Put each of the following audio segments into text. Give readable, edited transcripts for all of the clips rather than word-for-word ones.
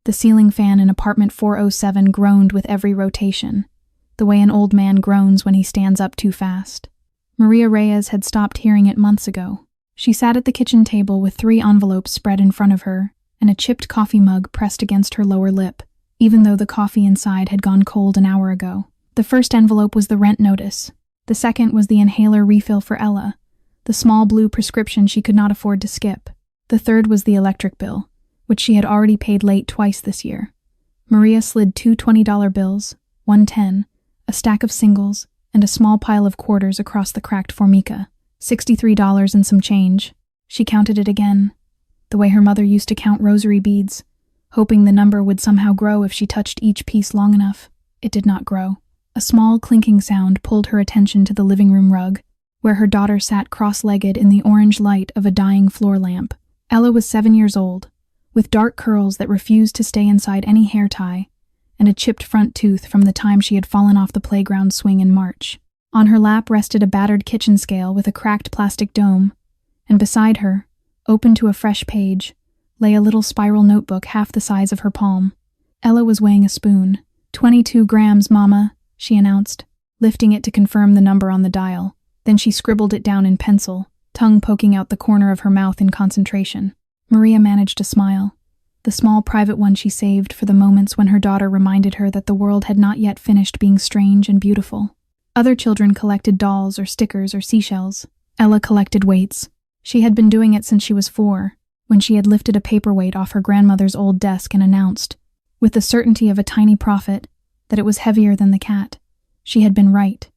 The ceiling fan in apartment 407 groaned with every rotation, the way an old man groans when he stands up too fast. Maria Reyes had stopped hearing it months ago. She sat at the kitchen table with 3 envelopes spread in front of her and a chipped coffee mug pressed against her lower lip, even though the coffee inside had gone cold an hour ago. The first envelope was the rent notice. The second was the inhaler refill for Ella, the small blue prescription she could not afford to skip. The third was the electric bill, which she had already paid late twice this year. Maria slid 2 $20 bills, 1 $10, a stack of singles, and a small pile of quarters across the cracked formica. $63 and some change. She counted it again, the way her mother used to count rosary beads, hoping the number would somehow grow if she touched each piece long enough. It did not grow. A small clinking sound pulled her attention to the living room rug, where her daughter sat cross-legged in the orange light of a dying floor lamp. Ella was 7 years old, with dark curls that refused to stay inside any hair tie, and a chipped front tooth from the time she had fallen off the playground swing in March. On her lap rested a battered kitchen scale with a cracked plastic dome, and beside her, open to a fresh page, lay a little spiral notebook half the size of her palm. Ella was weighing a spoon. 22 grams, Mama, she announced, lifting it to confirm the number on the dial. Then she scribbled it down in pencil, tongue poking out the corner of her mouth in concentration. Maria managed a smile, the small private one she saved for the moments when her daughter reminded her that the world had not yet finished being strange and beautiful. Other children collected dolls or stickers or seashells. Ella collected weights. She had been doing it since she was 4, when she had lifted a paperweight off her grandmother's old desk and announced, with the certainty of a tiny prophet, that it was heavier than the cat. She had been right.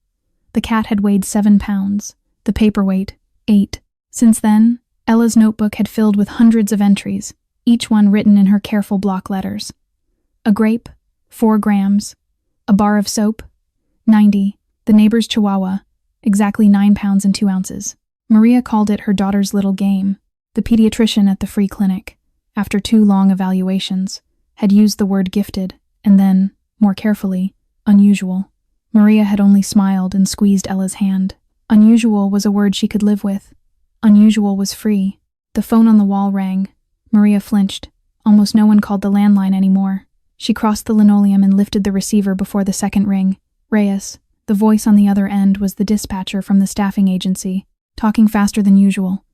The cat had weighed 7 pounds, the paperweight 8. Since then, Ella's notebook had filled with hundreds of entries, each one written in her careful block letters. A grape, 4 grams. A bar of soap, 90. The neighbor's chihuahua, exactly 9 pounds and 2 ounces. Maria called it her daughter's little game. The pediatrician at the free clinic, after 2 long evaluations, had used the word gifted, and then, more carefully, unusual. Maria had only smiled and squeezed Ella's hand. Unusual was a word she could live with. Unusual was free. The phone on the wall rang. Maria flinched. Almost no one called the landline anymore. She crossed the linoleum and lifted the receiver before the second ring. Reyes. The voice on the other end was the dispatcher from the staffing agency, talking faster than usual.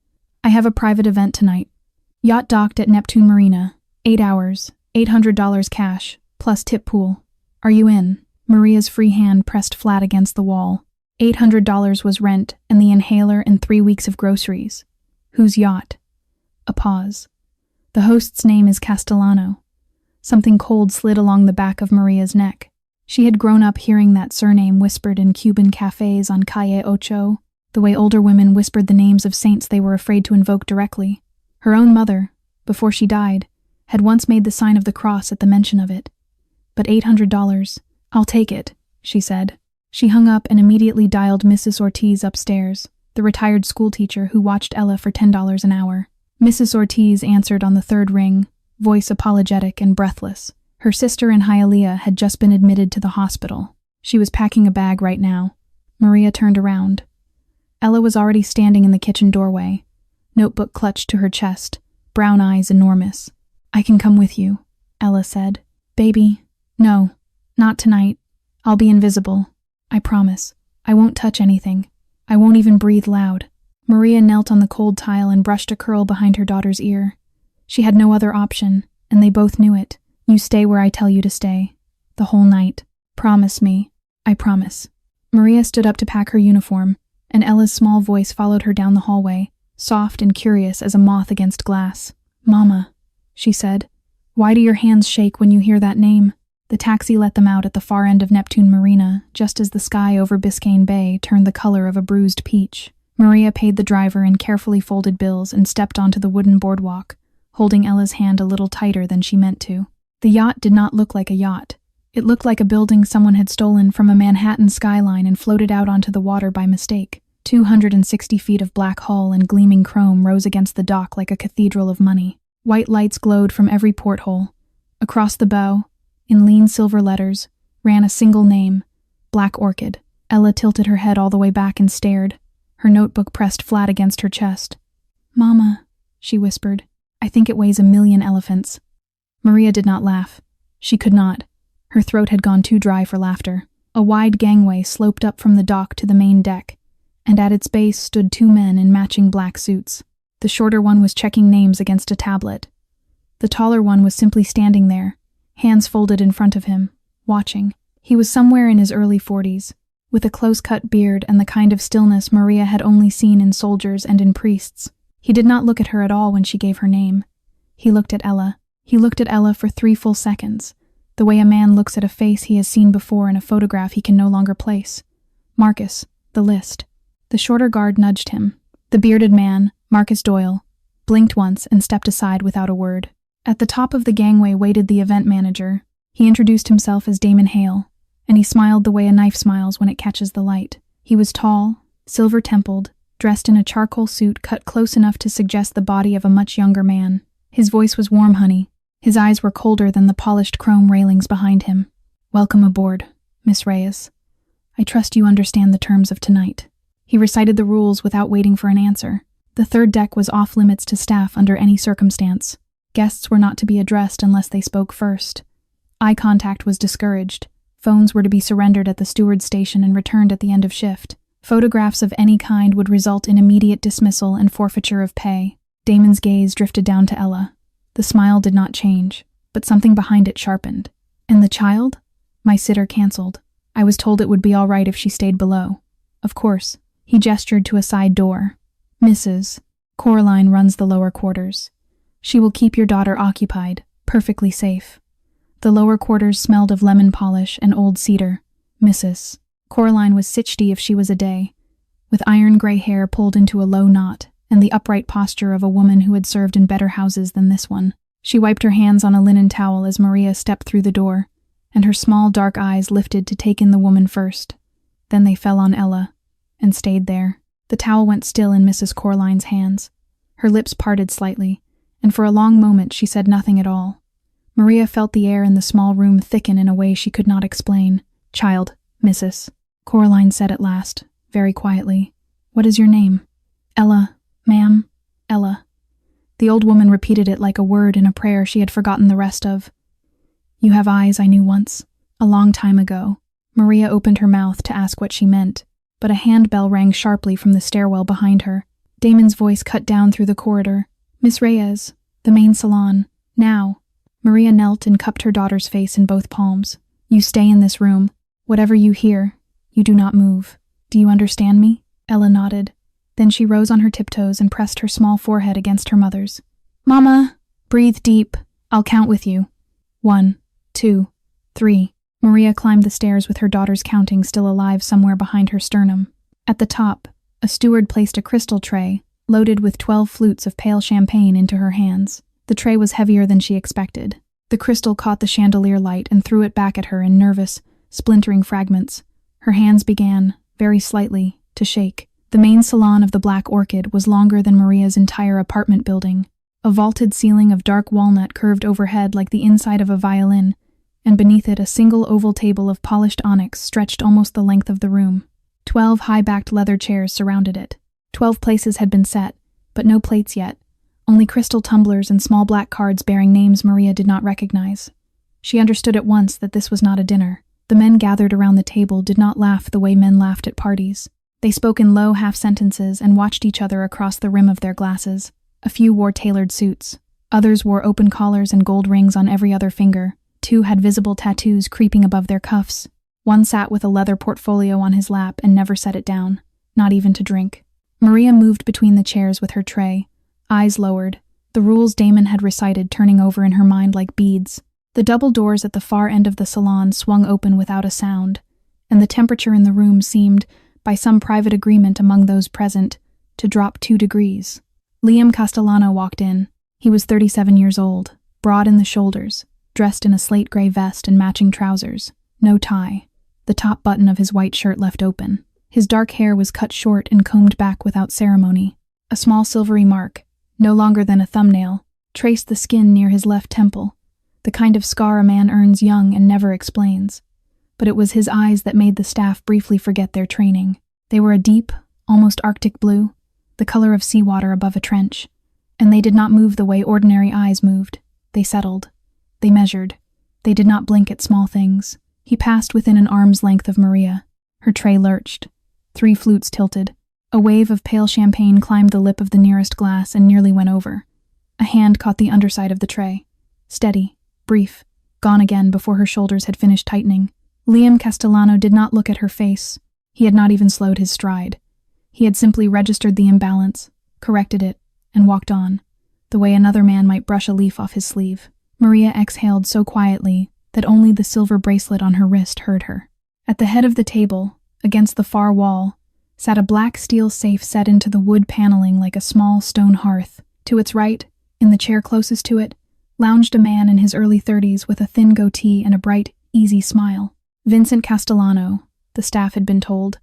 I have a private event tonight. Yacht docked at Neptune Marina. 8 hours, $800 cash, plus tip pool. Are you in? Maria's free hand pressed flat against the wall. $800 was rent and the inhaler and 3 weeks of groceries. Whose yacht? A pause. The host's name is Castellano. Something cold slid along the back of Maria's neck. She had grown up hearing that surname whispered in Cuban cafes on Calle Ocho, the way older women whispered the names of saints they were afraid to invoke directly. Her own mother, before she died, had once made the sign of the cross at the mention of it. But $800, I'll take it, she said. She hung up and immediately dialed Mrs. Ortiz upstairs, the retired schoolteacher who watched Ella for $10 an hour. Mrs. Ortiz answered on the third ring, voice apologetic and breathless. Her sister in Hialeah had just been admitted to the hospital. She was packing a bag right now. Maria turned around. Ella was already standing in the kitchen doorway, notebook clutched to her chest, brown eyes enormous. I can come with you, Ella said. Baby, no, not tonight. I'll be invisible. I promise. I won't touch anything. I won't even breathe loud. Maria knelt on the cold tile and brushed a curl behind her daughter's ear. She had no other option, and they both knew it. You stay where I tell you to stay. The whole night. Promise me. I promise. Maria stood up to pack her uniform, and Ella's small voice followed her down the hallway, soft and curious as a moth against glass. Mama, she said, why do your hands shake when you hear that name? The taxi let them out at the far end of Neptune Marina, just as the sky over Biscayne Bay turned the color of a bruised peach. Maria paid the driver in carefully folded bills and stepped onto the wooden boardwalk, holding Ella's hand a little tighter than she meant to. The yacht did not look like a yacht. It looked like a building someone had stolen from a Manhattan skyline and floated out onto the water by mistake. 260 feet of black hull and gleaming chrome rose against the dock like a cathedral of money. White lights glowed from every porthole. Across the bow, in lean silver letters, ran a single name, Black Orchid. Ella tilted her head all the way back and stared, her notebook pressed flat against her chest. Mama, she whispered, I think it weighs 1,000,000 elephants. Maria did not laugh. She could not. Her throat had gone too dry for laughter. A wide gangway sloped up from the dock to the main deck, and at its base stood two men in matching black suits. The shorter one was checking names against a tablet. The taller one was simply standing there, hands folded in front of him, watching. He was somewhere in his early 40s, with a close-cut beard and the kind of stillness Maria had only seen in soldiers and in priests. He did not look at her at all when she gave her name. He looked at Ella. He looked at Ella for 3 full seconds, the way a man looks at a face he has seen before in a photograph he can no longer place. Marcus, the list. The shorter guard nudged him. The bearded man, Marcus Doyle, blinked once and stepped aside without a word. At the top of the gangway waited the event manager. He introduced himself as Damon Hale, and he smiled the way a knife smiles when it catches the light. He was tall, silver-templed, dressed in a charcoal suit cut close enough to suggest the body of a much younger man. His voice was warm honey. His eyes were colder than the polished chrome railings behind him. "Welcome aboard, Miss Reyes. I trust you understand the terms of tonight." He recited the rules without waiting for an answer. The third deck was off limits to staff under any circumstance. Guests were not to be addressed unless they spoke first. Eye contact was discouraged. Phones were to be surrendered at the steward's station and returned at the end of shift. Photographs of any kind would result in immediate dismissal and forfeiture of pay. Damon's gaze drifted down to Ella. The smile did not change, but something behind it sharpened. "And the child?" "My sitter canceled. I was told it would be all right if she stayed below." "Of course." He gestured to a side door. "Mrs. Coraline runs the lower quarters. She will keep your daughter occupied, perfectly safe." The lower quarters smelled of lemon polish and old cedar. Mrs. Coraline was 60 if she was a day, with iron gray hair pulled into a low knot, and the upright posture of a woman who had served in better houses than this one. She wiped her hands on a linen towel as Maria stepped through the door, and her small dark eyes lifted to take in the woman first. Then they fell on Ella, and stayed there. The towel went still in Mrs. Coraline's hands. Her lips parted slightly, and for a long moment she said nothing at all. Maria felt the air in the small room thicken in a way she could not explain. "Child, Mrs. Coraline said at last, very quietly. "What is your name?" "Ella, ma'am, Ella." The old woman repeated it like a word in a prayer she had forgotten the rest of. "You have eyes I knew once, a long time ago." Maria opened her mouth to ask what she meant, but a handbell rang sharply from the stairwell behind her. Damon's voice cut down through the corridor. "Miss Reyes, the main salon, now." Maria knelt and cupped her daughter's face in both palms. "You stay in this room. Whatever you hear, you do not move. Do you understand me?" Ella nodded. Then she rose on her tiptoes and pressed her small forehead against her mother's. "Mama, breathe deep. I'll count with you. 1, 2, 3. Maria climbed the stairs with her daughter's counting still alive somewhere behind her sternum. At the top, a steward placed a crystal tray, loaded with 12 flutes of pale champagne, into her hands. The tray was heavier than she expected. The crystal caught the chandelier light and threw it back at her in nervous, splintering fragments. Her hands began, very slightly, to shake. The main salon of the Black Orchid was longer than Maria's entire apartment building. A vaulted ceiling of dark walnut curved overhead like the inside of a violin, and beneath it a single oval table of polished onyx stretched almost the length of the room. 12 high-backed leather chairs surrounded it. 12 places had been set, but no plates yet, only crystal tumblers and small black cards bearing names Maria did not recognize. She understood at once that this was not a dinner. The men gathered around the table did not laugh the way men laughed at parties. They spoke in low half-sentences and watched each other across the rim of their glasses. A few wore tailored suits. Others wore open collars and gold rings on every other finger. 2 had visible tattoos creeping above their cuffs. One sat with a leather portfolio on his lap and never set it down, not even to drink. Maria moved between the chairs with her tray, eyes lowered, the rules Damon had recited turning over in her mind like beads. The double doors at the far end of the salon swung open without a sound, and the temperature in the room seemed, by some private agreement among those present, to drop 2 degrees. Liam Castellano walked in. He was 37 years old, broad in the shoulders, dressed in a slate-gray vest and matching trousers, no tie, the top button of his white shirt left open. His dark hair was cut short and combed back without ceremony. A small silvery mark, no longer than a thumbnail, traced the skin near his left temple, the kind of scar a man earns young and never explains. But it was his eyes that made the staff briefly forget their training. They were a deep, almost Arctic blue, the color of seawater above a trench, and they did not move the way ordinary eyes moved. They settled. They measured. They did not blink at small things. He passed within an arm's length of Maria. Her tray lurched. 3 flutes tilted. A wave of pale champagne climbed the lip of the nearest glass and nearly went over. A hand caught the underside of the tray. Steady, brief, gone again before her shoulders had finished tightening. Liam Castellano did not look at her face. He had not even slowed his stride. He had simply registered the imbalance, corrected it, and walked on, the way another man might brush a leaf off his sleeve. Maria exhaled so quietly that only the silver bracelet on her wrist heard her. At the head of the table, against the far wall, sat a black steel safe set into the wood paneling like a small stone hearth. To its right, in the chair closest to it, lounged a man in his early 30s with a thin goatee and a bright, easy smile. Vincent Castellano, the staff had been told,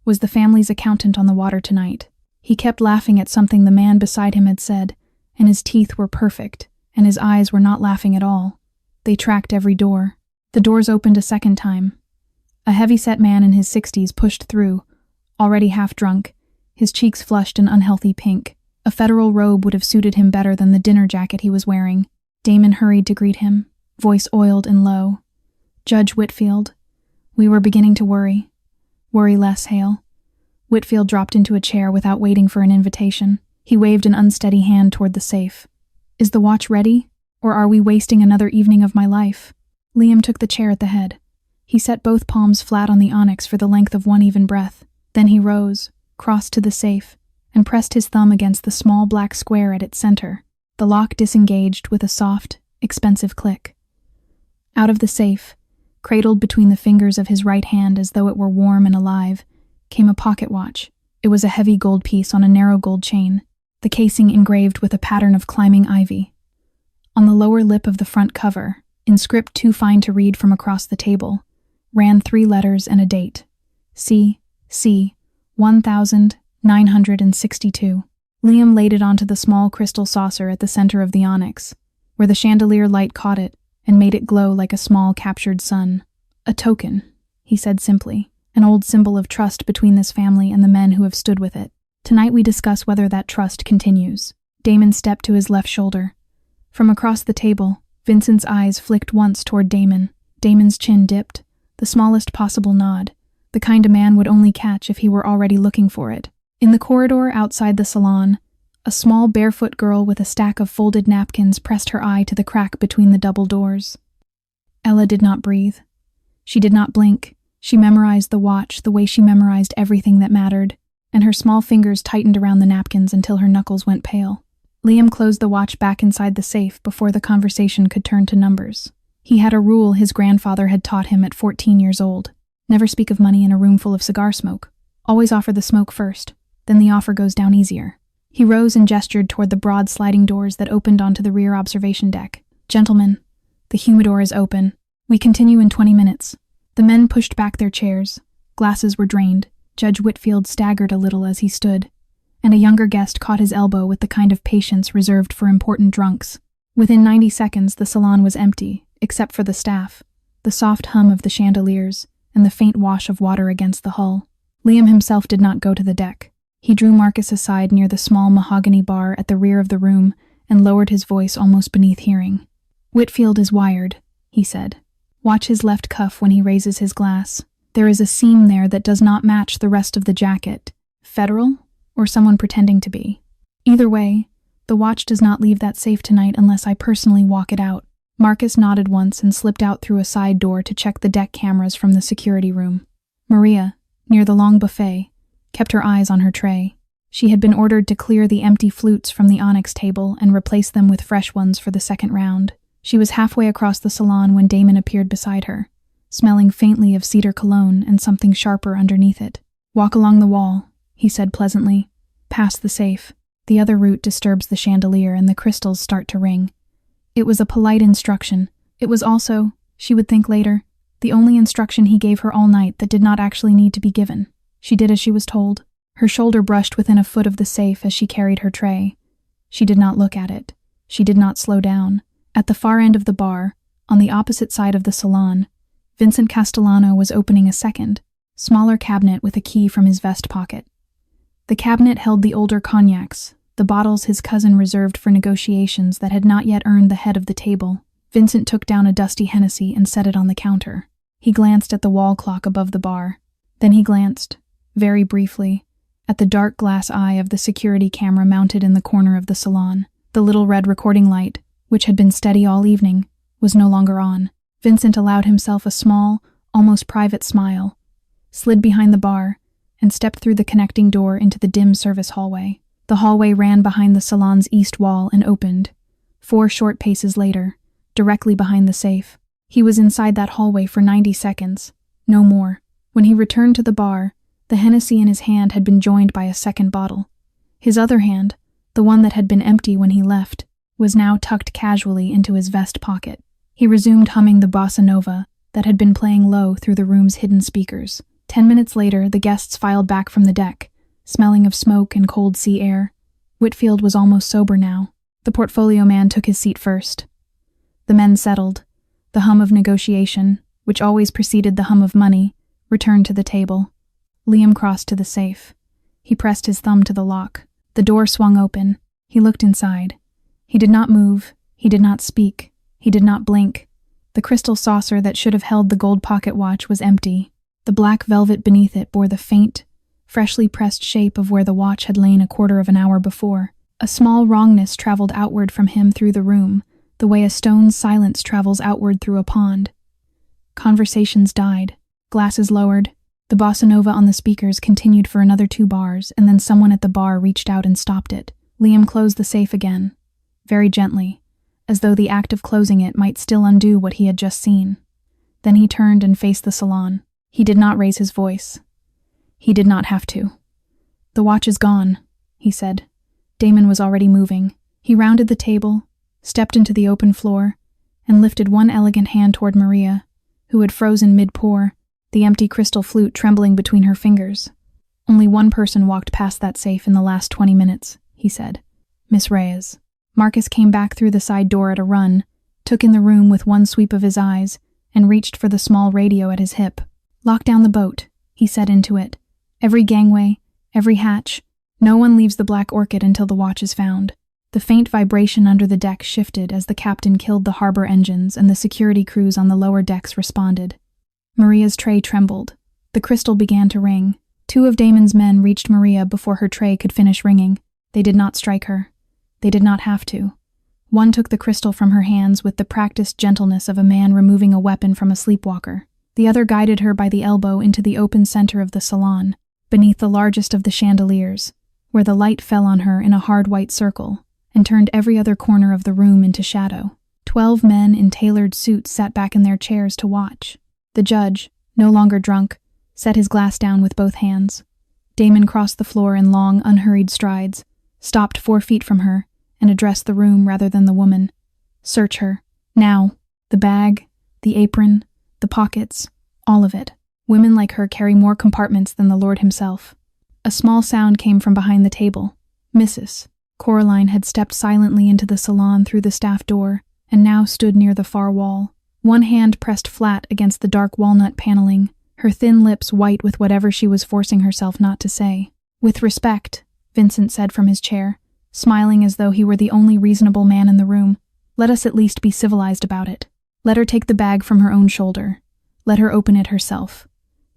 was the family's accountant on the water tonight. He kept laughing at something the man beside him had said, and his teeth were perfect, and his eyes were not laughing at all. They tracked every door. The doors opened a second time. A heavy-set man in his 60s pushed through, already half drunk, his cheeks flushed an unhealthy pink. A federal robe would have suited him better than the dinner jacket he was wearing. Damon hurried to greet him, voice oiled and low. "Judge Whitfield." "We were beginning to worry." "Worry less, Hale." Whitfield dropped into a chair without waiting for an invitation. He waved an unsteady hand toward the safe. "Is the watch ready, or are we wasting another evening of my life?" Liam took the chair at the head. He set both palms flat on the onyx for the length of one even breath. Then he rose, crossed to the safe, and pressed his thumb against the small black square at its center. The lock disengaged with a soft, expensive click. Out of the safe, cradled between the fingers of his right hand as though it were warm and alive, came a pocket watch. It was a heavy gold piece on a narrow gold chain, the casing engraved with a pattern of climbing ivy. On the lower lip of the front cover, in script too fine to read from across the table, ran 3 letters and a date. C. 1962. Liam laid it onto the small crystal saucer at the center of the onyx, where the chandelier light caught it and made it glow like a small captured sun. "A token," he said simply, "an old symbol of trust between this family and the men who have stood with it. Tonight we discuss whether that trust continues." Damon stepped to his left shoulder. From across the table, Vincent's eyes flicked once toward Damon. Damon's chin dipped, the smallest possible nod, the kind a man would only catch if he were already looking for it. In the corridor outside the salon, a small barefoot girl with a stack of folded napkins pressed her eye to the crack between the double doors. Ella did not breathe. She did not blink. She memorized the watch the way she memorized everything that mattered, and her small fingers tightened around the napkins until her knuckles went pale. Liam closed the watch back inside the safe before the conversation could turn to numbers. He had a rule his grandfather had taught him at 14 years old. Never speak of money in a room full of cigar smoke. Always offer the smoke first, then the offer goes down easier. He rose and gestured toward the broad sliding doors that opened onto the rear observation deck. "Gentlemen, the humidor is open. We continue in 20 minutes. The men pushed back their chairs. Glasses were drained. Judge Whitfield staggered a little as he stood, and a younger guest caught his elbow with the kind of patience reserved for important drunks. Within 90 seconds, the salon was empty, except for the staff, the soft hum of the chandeliers, and the faint wash of water against the hull. Liam himself did not go to the deck. He drew Marcus aside near the small mahogany bar at the rear of the room and lowered his voice almost beneath hearing. "Whitfield is wired," he said. "Watch his left cuff when he raises his glass. There is a seam there that does not match the rest of the jacket. Federal, or someone pretending to be. Either way, the watch does not leave that safe tonight unless I personally walk it out." Marcus nodded once and slipped out through a side door to check the deck cameras from the security room. Maria, near the long buffet, kept her eyes on her tray. She had been ordered to clear the empty flutes from the onyx table and replace them with fresh ones for the second round. She was halfway across the salon when Damon appeared beside her, smelling faintly of cedar cologne and something sharper underneath it. "Walk along the wall," he said pleasantly. "Past the safe. The other route disturbs the chandelier and the crystals start to ring." It was a polite instruction. It was also, she would think later, the only instruction he gave her all night that did not actually need to be given. She did as she was told. Her shoulder brushed within a foot of the safe as she carried her tray. She did not look at it. She did not slow down. At the far end of the bar, on the opposite side of the salon, Vincent Castellano was opening a second, smaller cabinet with a key from his vest pocket. The cabinet held the older cognacs, the bottles his cousin reserved for negotiations that had not yet earned the head of the table. Vincent took down a dusty Hennessy and set it on the counter. He glanced at the wall clock above the bar. Then he glanced, very briefly, at the dark glass eye of the security camera mounted in the corner of the salon. The little red recording light, which had been steady all evening, was no longer on. Vincent allowed himself a small, almost private smile, slid behind the bar, and stepped through the connecting door into the dim service hallway. The hallway ran behind the salon's east wall and opened, 4 short paces later, directly behind the safe. He was inside that hallway for 90 seconds, no more. When he returned to the bar, the Hennessy in his hand had been joined by a second bottle. His other hand, the one that had been empty when he left, was now tucked casually into his vest pocket. He resumed humming the bossa nova that had been playing low through the room's hidden speakers. 10 minutes later, the guests filed back from the deck, smelling of smoke and cold sea air. Whitfield was almost sober now. The portfolio man took his seat first. The men settled. The hum of negotiation, which always preceded the hum of money, returned to the table. Liam crossed to the safe. He pressed his thumb to the lock. The door swung open. He looked inside. He did not move. He did not speak. He did not blink. The crystal saucer that should have held the gold pocket watch was empty. The black velvet beneath it bore the faint, freshly pressed shape of where the watch had lain a quarter of an hour before. A small wrongness traveled outward from him through the room, the way a stone's silence travels outward through a pond. Conversations died. Glasses lowered. The bossa nova on the speakers continued for another 2 bars, and then someone at the bar reached out and stopped it. Liam closed the safe again, very gently, as though the act of closing it might still undo what he had just seen. Then he turned and faced the salon. He did not raise his voice. He did not have to. "The watch is gone," he said. Damon was already moving. He rounded the table, stepped into the open floor, and lifted one elegant hand toward Maria, who had frozen mid-pour, the empty crystal flute trembling between her fingers. "Only one person walked past that safe in the last 20 minutes, he said. "Miss Reyes." Marcus came back through the side door at a run, took in the room with one sweep of his eyes, and reached for the small radio at his hip. "Lock down the boat," he said into it. "Every gangway, every hatch. No one leaves the Black Orchid until the watch is found." The faint vibration under the deck shifted as the captain killed the harbor engines and the security crews on the lower decks responded. Maria's tray trembled. The crystal began to ring. 2 of Damon's men reached Maria before her tray could finish ringing. They did not strike her. They did not have to. One took the crystal from her hands with the practiced gentleness of a man removing a weapon from a sleepwalker. The other guided her by the elbow into the open center of the salon, beneath the largest of the chandeliers, where the light fell on her in a hard white circle and turned every other corner of the room into shadow. 12 men in tailored suits sat back in their chairs to watch. The judge, no longer drunk, set his glass down with both hands. Damon crossed the floor in long, unhurried strides, stopped 4 feet from her, and addressed the room rather than the woman. "Search her. Now. The bag, the apron, the pockets, all of it. Women like her carry more compartments than the Lord himself." A small sound came from behind the table. Mrs. Coraline had stepped silently into the salon through the staff door, and now stood near the far wall. One hand pressed flat against the dark walnut paneling, her thin lips white with whatever she was forcing herself not to say. "With respect," Vincent said from his chair, smiling as though he were the only reasonable man in the room. "Let us at least be civilized about it. Let her take the bag from her own shoulder. Let her open it herself.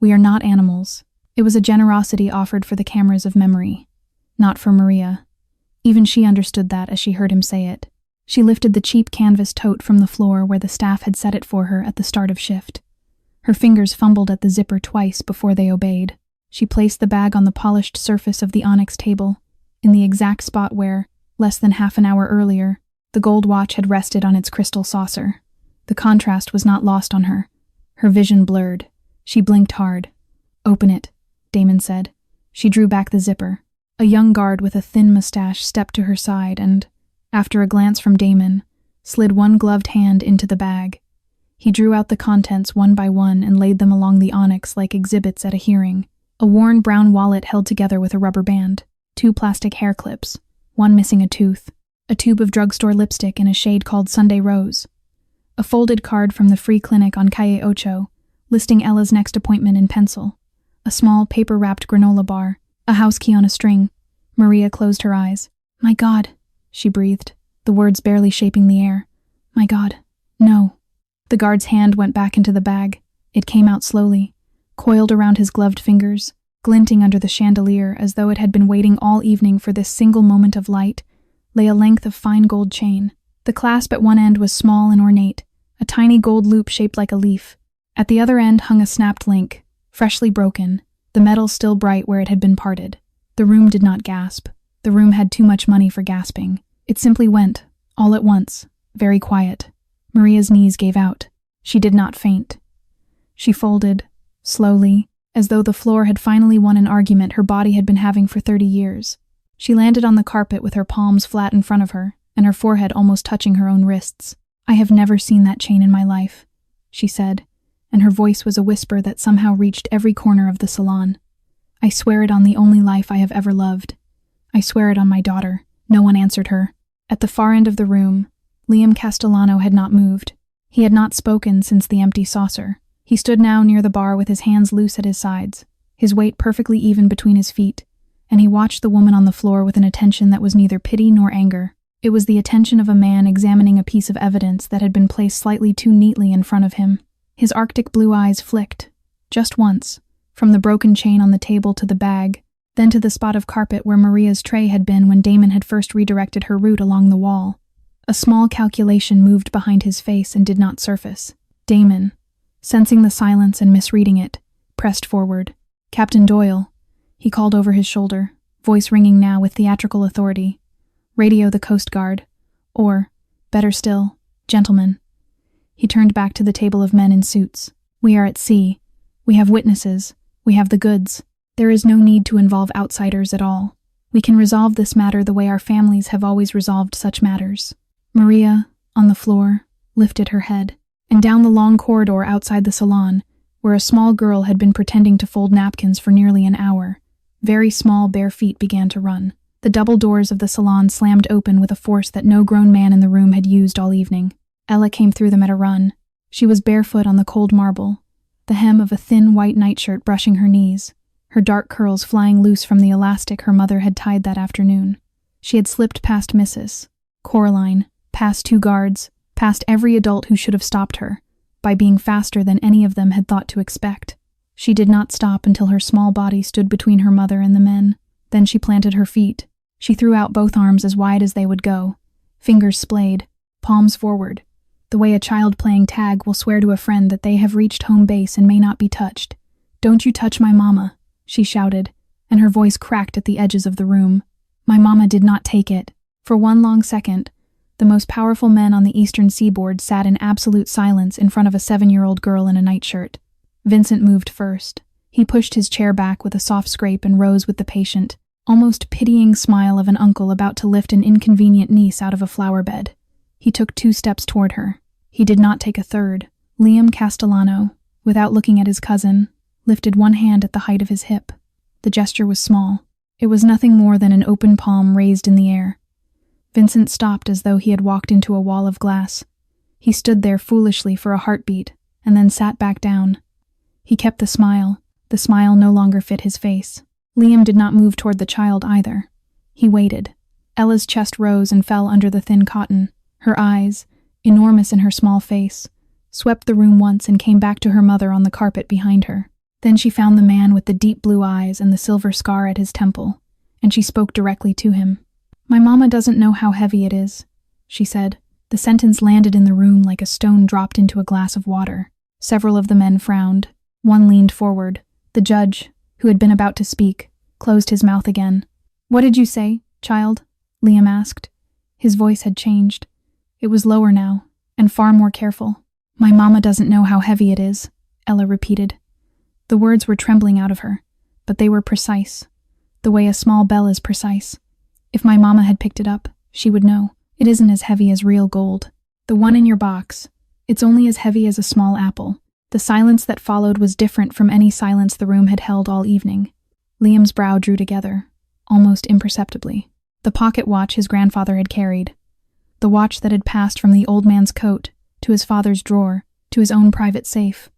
We are not animals." It was a generosity offered for the cameras of memory, not for Maria. Even she understood that as she heard him say it. She lifted the cheap canvas tote from the floor where the staff had set it for her at the start of shift. Her fingers fumbled at the zipper twice before they obeyed. She placed the bag on the polished surface of the onyx table, in the exact spot where, less than half an hour earlier, the gold watch had rested on its crystal saucer. The contrast was not lost on her. Her vision blurred. She blinked hard. "Open it," Damon said. She drew back the zipper. A young guard with a thin mustache stepped to her side and, after a glance from Damon, slid one gloved hand into the bag. He drew out the contents one by one and laid them along the onyx like exhibits at a hearing. A worn brown wallet held together with a rubber band, 2 plastic hair clips, one missing a tooth, a tube of drugstore lipstick in a shade called Sunday Rose, a folded card from the free clinic on Calle Ocho, listing Ella's next appointment in pencil, a small paper-wrapped granola bar, a house key on a string. Maria closed her eyes. "My God," she breathed, the words barely shaping the air. "My God, No. The guard's hand went back into the bag. It came out slowly, coiled around his gloved fingers, glinting under the chandelier as though it had been waiting all evening for this single moment of light, lay a length of fine gold chain. The clasp at one end was small and ornate, a tiny gold loop shaped like a leaf. At the other end hung a snapped link, freshly broken, the metal still bright where it had been parted. The room did not gasp. The room had too much money for gasping. It simply went, all at once, very quiet. Maria's knees gave out. She did not faint. She folded, slowly, as though the floor had finally won an argument her body had been having for 30 years. She landed on the carpet with her palms flat in front of her, and her forehead almost touching her own wrists. "I have never seen that chain in my life," she said, and her voice was a whisper that somehow reached every corner of the salon. "I swear it on the only life I have ever loved. I swear it on my daughter." No one answered her. At the far end of the room, Liam Castellano had not moved. He had not spoken since the empty saucer. He stood now near the bar with his hands loose at his sides, his weight perfectly even between his feet, and he watched the woman on the floor with an attention that was neither pity nor anger. It was the attention of a man examining a piece of evidence that had been placed slightly too neatly in front of him. His arctic blue eyes flicked, just once, from the broken chain on the table to the bag, then to the spot of carpet where Maria's tray had been when Damon had first redirected her route along the wall. A small calculation moved behind his face and did not surface. Damon, sensing the silence and misreading it, pressed forward. "Captain Doyle," he called over his shoulder, voice ringing now with theatrical authority. "Radio the Coast Guard. Or, better still, gentlemen." He turned back to the table of men in suits. "We are at sea. We have witnesses. We have the goods. There is no need to involve outsiders at all. We can resolve this matter the way our families have always resolved such matters." Maria, on the floor, lifted her head, and down the long corridor outside the salon, where a small girl had been pretending to fold napkins for nearly an hour, very small bare feet began to run. The double doors of the salon slammed open with a force that no grown man in the room had used all evening. Ella came through them at a run. She was barefoot on the cold marble, the hem of a thin white nightshirt brushing her knees, her dark curls flying loose from the elastic her mother had tied that afternoon. She had slipped past Mrs. Coraline, past 2 guards, past every adult who should have stopped her, by being faster than any of them had thought to expect. She did not stop until her small body stood between her mother and the men. Then she planted her feet. She threw out both arms as wide as they would go, fingers splayed, palms forward, the way a child playing tag will swear to a friend that they have reached home base and may not be touched. "Don't you touch my mama," she shouted, and her voice cracked at the edges of the room. My mama did not take it. For one long second, the most powerful men on the eastern seaboard sat in absolute silence in front of a 7-year-old girl in a nightshirt. Vincent moved first. He pushed his chair back with a soft scrape and rose with the patient, almost pitying smile of an uncle about to lift an inconvenient niece out of a flower bed. He took 2 steps toward her. He did not take a third. Liam Castellano, without looking at his cousin, lifted one hand at the height of his hip. The gesture was small. It was nothing more than an open palm raised in the air. Vincent stopped as though he had walked into a wall of glass. He stood there foolishly for a heartbeat, and then sat back down. He kept the smile. The smile no longer fit his face. Liam did not move toward the child either. He waited. Ella's chest rose and fell under the thin cotton. Her eyes, enormous in her small face, swept the room once and came back to her mother on the carpet behind her. Then she found the man with the deep blue eyes and the silver scar at his temple, and she spoke directly to him. "My mama doesn't know how heavy it is," she said. The sentence landed in the room like a stone dropped into a glass of water. Several of the men frowned. One leaned forward. The judge, who had been about to speak, closed his mouth again. "What did you say, child?" Liam asked. His voice had changed. It was lower now, and far more careful. "My mama doesn't know how heavy it is," Ella repeated. The words were trembling out of her, but they were precise, the way a small bell is precise. If my mama had picked it up, she would know. It isn't as heavy as real gold. The one in your box, it's only as heavy as a small apple. The silence that followed was different from any silence the room had held all evening. Liam's brow drew together, almost imperceptibly. The pocket watch his grandfather had carried, the watch that had passed from the old man's coat to his father's drawer to his own private safe,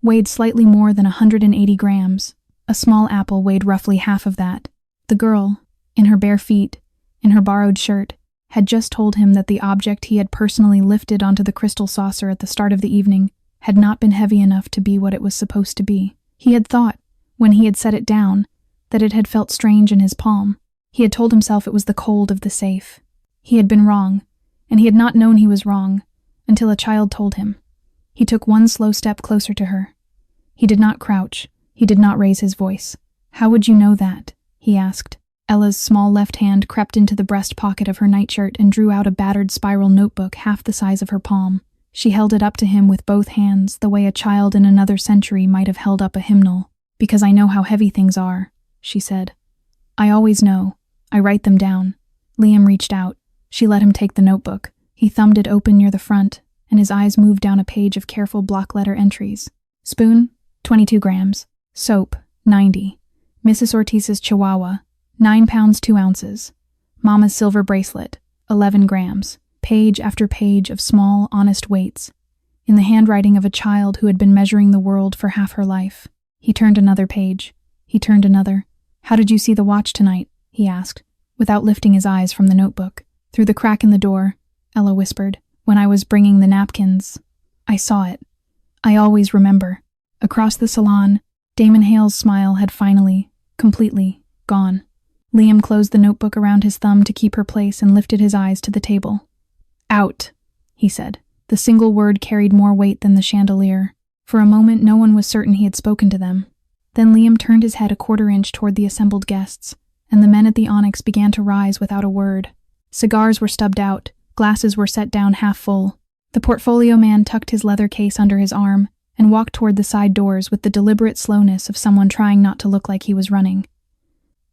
weighed slightly more than 180 grams. A small apple weighed roughly half of that. The girl, in her bare feet, in her borrowed shirt, had just told him that the object he had personally lifted onto the crystal saucer at the start of the evening had not been heavy enough to be what it was supposed to be. He had thought, when he had set it down, that it had felt strange in his palm. He had told himself it was the cold of the safe. He had been wrong, and he had not known he was wrong until a child told him. He took one slow step closer to her. He did not crouch. He did not raise his voice. "How would you know that?" he asked. Ella's small left hand crept into the breast pocket of her nightshirt and drew out a battered spiral notebook half the size of her palm. She held it up to him with both hands, the way a child in another century might have held up a hymnal. "Because I know how heavy things are," she said. "I always know. I write them down." Liam reached out. She let him take the notebook. He thumbed it open near the front, and his eyes moved down a page of careful block letter entries. Spoon, 22 grams. Soap, 90. Mrs. Ortiz's Chihuahua, 9 pounds 2 ounces. Mama's silver bracelet, 11 grams. Page after page of small, honest weights, in the handwriting of a child who had been measuring the world for half her life. He turned another page. He turned another. "How did you see the watch tonight?" he asked, without lifting his eyes from the notebook. "Through the crack in the door," Ella whispered. "When I was bringing the napkins. I saw it. I always remember." Across the salon, Damon Hale's smile had finally, completely, gone. Liam closed the notebook around his thumb to keep her place and lifted his eyes to the table. "Out," he said. The single word carried more weight than the chandelier. For a moment, no one was certain he had spoken to them. Then Liam turned his head a quarter inch toward the assembled guests, and the men at the Onyx began to rise without a word. Cigars were stubbed out, glasses were set down half full. The portfolio man tucked his leather case under his arm and walked toward the side doors with the deliberate slowness of someone trying not to look like he was running.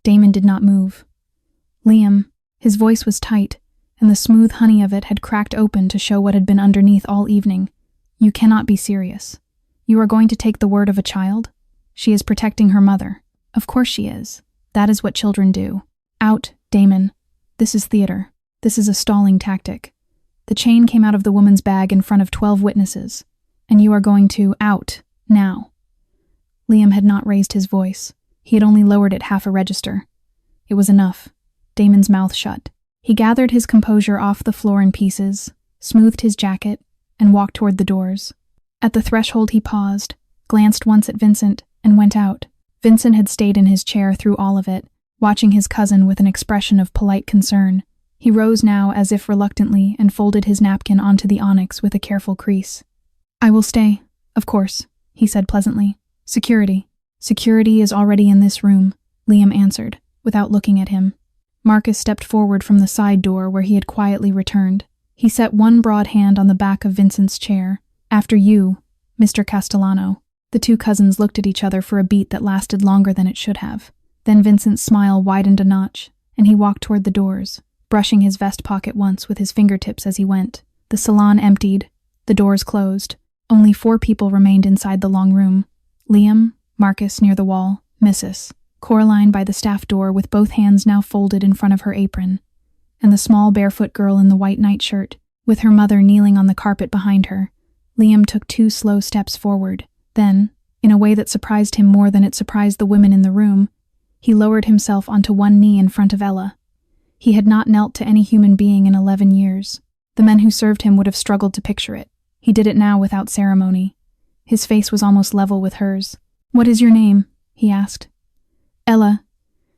Damon did not move. Liam, his voice was tight, and the smooth honey of it had cracked open to show what had been underneath all evening. "You cannot be serious. You are going to take the word of a child? She is protecting her mother. Of course she is. That is what children do. Out, Damon. This is theater. This is a stalling tactic." The chain came out of the woman's bag in front of 12 witnesses, and you are going to out, now. Liam had not raised his voice. He had only lowered it half a register. It was enough. Damon's mouth shut. He gathered his composure off the floor in pieces, smoothed his jacket, and walked toward the doors. At the threshold he paused, glanced once at Vincent, and went out. Vincent had stayed in his chair through all of it, watching his cousin with an expression of polite concern. He rose now as if reluctantly and folded his napkin onto the onyx with a careful crease. "I will stay, of course," he said pleasantly. "Security. Security is already in this room," Liam answered, without looking at him. Marcus stepped forward from the side door where he had quietly returned. He set one broad hand on the back of Vincent's chair. "After you, Mr. Castellano." The two cousins looked at each other for a beat that lasted longer than it should have. Then Vincent's smile widened a notch, and he walked toward the doors, brushing his vest pocket once with his fingertips as he went. The salon emptied, the doors closed. Only 4 people remained inside the long room. Liam, Marcus near the wall, Mrs. Coraline by the staff door with both hands now folded in front of her apron, and the small barefoot girl in the white nightshirt, with her mother kneeling on the carpet behind her. Liam took 2 slow steps forward. Then, in a way that surprised him more than it surprised the women in the room, he lowered himself onto one knee in front of Ella. He had not knelt to any human being in 11 years. The men who served him would have struggled to picture it. He did it now without ceremony. His face was almost level with hers. "What is your name?" he asked. "Ella."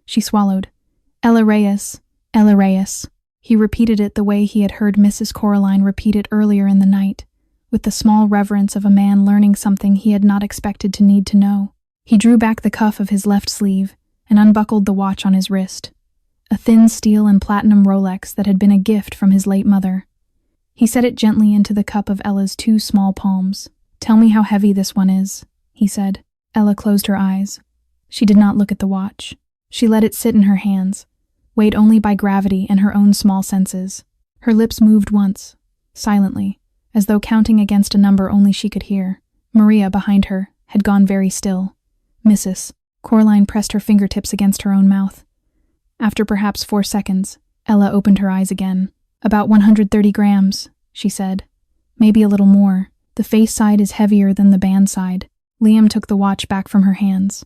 She swallowed. "Ella Reyes. Ella Reyes." He repeated it the way he had heard Mrs. Coraline repeat it earlier in the night, with the small reverence of a man learning something he had not expected to need to know. He drew back the cuff of his left sleeve and unbuckled the watch on his wrist, a thin steel and platinum Rolex that had been a gift from his late mother. He set it gently into the cup of Ella's 2 small palms. "Tell me how heavy this one is," he said. Ella closed her eyes. She did not look at the watch. She let it sit in her hands, weighed only by gravity and her own small senses. Her lips moved once, silently, as though counting against a number only she could hear. Maria, behind her, had gone very still. "Mrs." Coraline pressed her fingertips against her own mouth. After perhaps 4 seconds, Ella opened her eyes again. "About 130 grams, she said. "Maybe a little more. The face side is heavier than the band side." Liam took the watch back from her hands.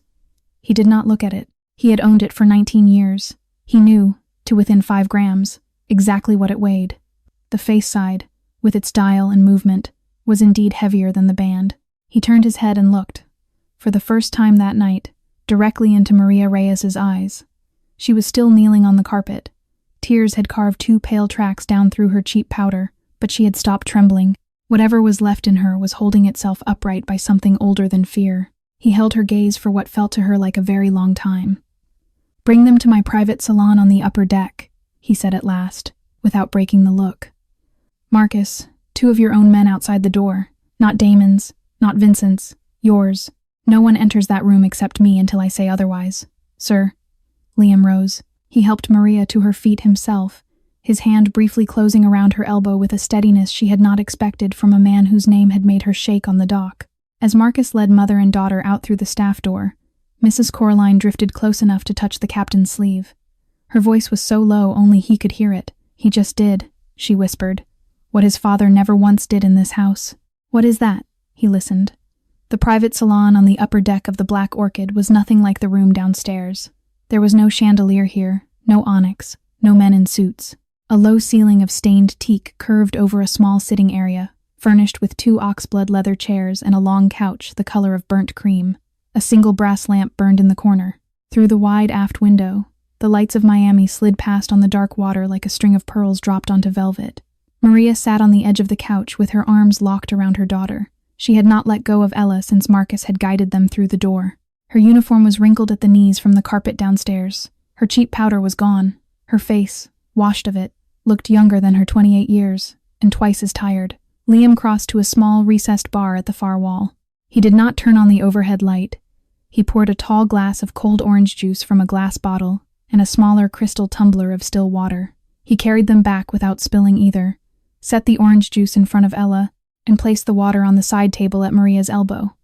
He did not look at it. He had owned it for 19 years. He knew, to within 5 grams, exactly what it weighed. The face side, with its dial and movement, was indeed heavier than the band. He turned his head and looked, for the first time that night, directly into Maria Reyes's eyes. She was still kneeling on the carpet. Tears had carved 2 pale tracks down through her cheap powder, but she had stopped trembling. Whatever was left in her was holding itself upright by something older than fear. He held her gaze for what felt to her like a very long time. "Bring them to my private salon on the upper deck," he said at last, without breaking the look. "Marcus, 2 of your own men outside the door. Not Damon's, not Vincent's, yours. No one enters that room except me until I say otherwise. Sir." Liam rose. He helped Maria to her feet himself, his hand briefly closing around her elbow with a steadiness she had not expected from a man whose name had made her shake on the dock. As Marcus led mother and daughter out through the staff door, Mrs. Coraline drifted close enough to touch the captain's sleeve. Her voice was so low only he could hear it. "He just did," she whispered, "what his father never once did in this house." "What is that?" He listened. The private salon on the upper deck of the Black Orchid was nothing like the room downstairs. There was no chandelier here, no onyx, no men in suits. A low ceiling of stained teak curved over a small sitting area, furnished with 2 oxblood leather chairs and a long couch the color of burnt cream. A single brass lamp burned in the corner. Through the wide aft window, the lights of Miami slid past on the dark water like a string of pearls dropped onto velvet. Maria sat on the edge of the couch with her arms locked around her daughter. She had not let go of Ella since Marcus had guided them through the door. Her uniform was wrinkled at the knees from the carpet downstairs. Her cheap powder was gone. Her face, washed of it, looked younger than her 28 years, and twice as tired. Liam crossed to a small, recessed bar at the far wall. He did not turn on the overhead light. He poured a tall glass of cold orange juice from a glass bottle and a smaller crystal tumbler of still water. He carried them back without spilling either, set the orange juice in front of Ella, and placed the water on the side table at Maria's elbow.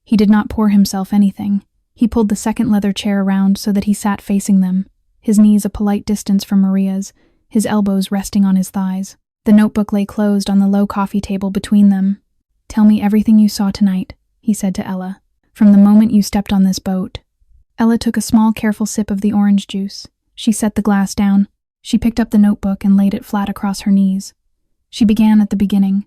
He did not pour himself anything. He pulled the second leather chair around so that he sat facing them, his knees a polite distance from Maria's, his elbows resting on his thighs. The notebook lay closed on the low coffee table between them. "Tell me everything you saw tonight," he said to Ella, "from the moment you stepped on this boat." Ella took a small, careful sip of the orange juice. She set the glass down. She picked up the notebook and laid it flat across her knees. She began at the beginning.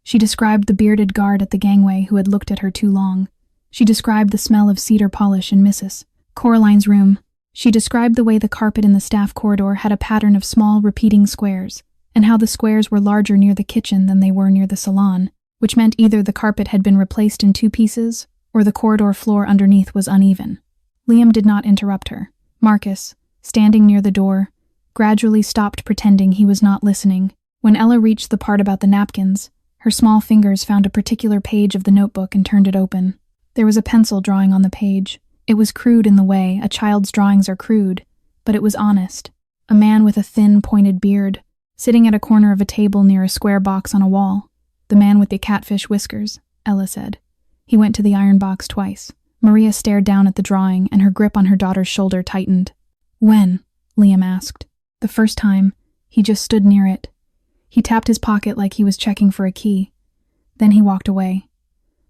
She described the bearded guard at the gangway who had looked at her too long. She described the smell of cedar polish in Mrs. Coraline's room. She described the way the carpet in the staff corridor had a pattern of small, repeating squares, and how the squares were larger near the kitchen than they were near the salon, which meant either the carpet had been replaced in 2 pieces, or the corridor floor underneath was uneven. Liam did not interrupt her. Marcus, standing near the door, gradually stopped pretending he was not listening. When Ella reached the part about the napkins, her small fingers found a particular page of the notebook and turned it open. There was a pencil drawing on the page. It was crude in the way a child's drawings are crude, but it was honest. A man with a thin, pointed beard, sitting at a corner of a table near a square box on a wall. "The man with the catfish whiskers," Ella said. He went to the iron box twice. Maria stared down at the drawing, and her grip on her daughter's shoulder tightened. "When?" Liam asked. "The first time. He just stood near it. He tapped his pocket like he was checking for a key. Then he walked away.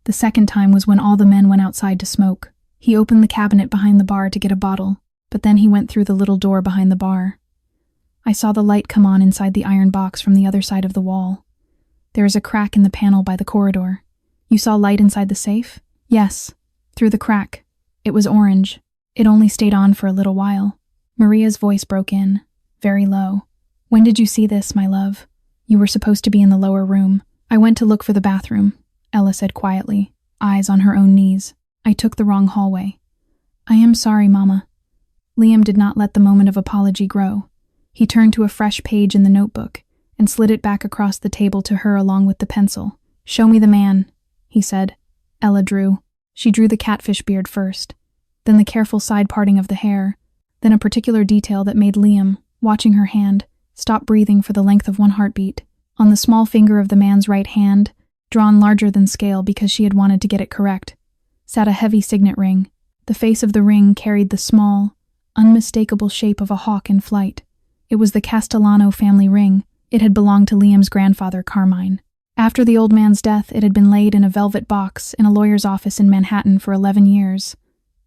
The second time was when all the men went outside to smoke. He opened the cabinet behind the bar to get a bottle, but then he went through the little door behind the bar. I saw the light come on inside the iron box from the other side of the wall. There is a crack in the panel by the corridor. You saw light inside the safe?" "Yes, through the crack. It was orange. It only stayed on for a little while." Maria's voice broke in, very low. "When did you see this, my love? You were supposed to be in the lower room." "I went to look for the bathroom," Ella said quietly, eyes on her own knees. "I took the wrong hallway." "I am sorry, Mama." Liam did not let the moment of apology grow. He turned to a fresh page in the notebook and slid it back across the table to her along with the pencil. "Show me the man," he said. Ella drew. She drew the catfish beard first, then the careful side parting of the hair, then a particular detail that made Liam, watching her hand, stop breathing for the length of one heartbeat. On the small finger of the man's right hand, drawn larger than scale because she had wanted to get it correct, sat a heavy signet ring. The face of the ring carried the small, unmistakable shape of a hawk in flight. It was the Castellano family ring. It had belonged to Liam's grandfather, Carmine. After the old man's death, it had been laid in a velvet box in a lawyer's office in Manhattan for 11 years,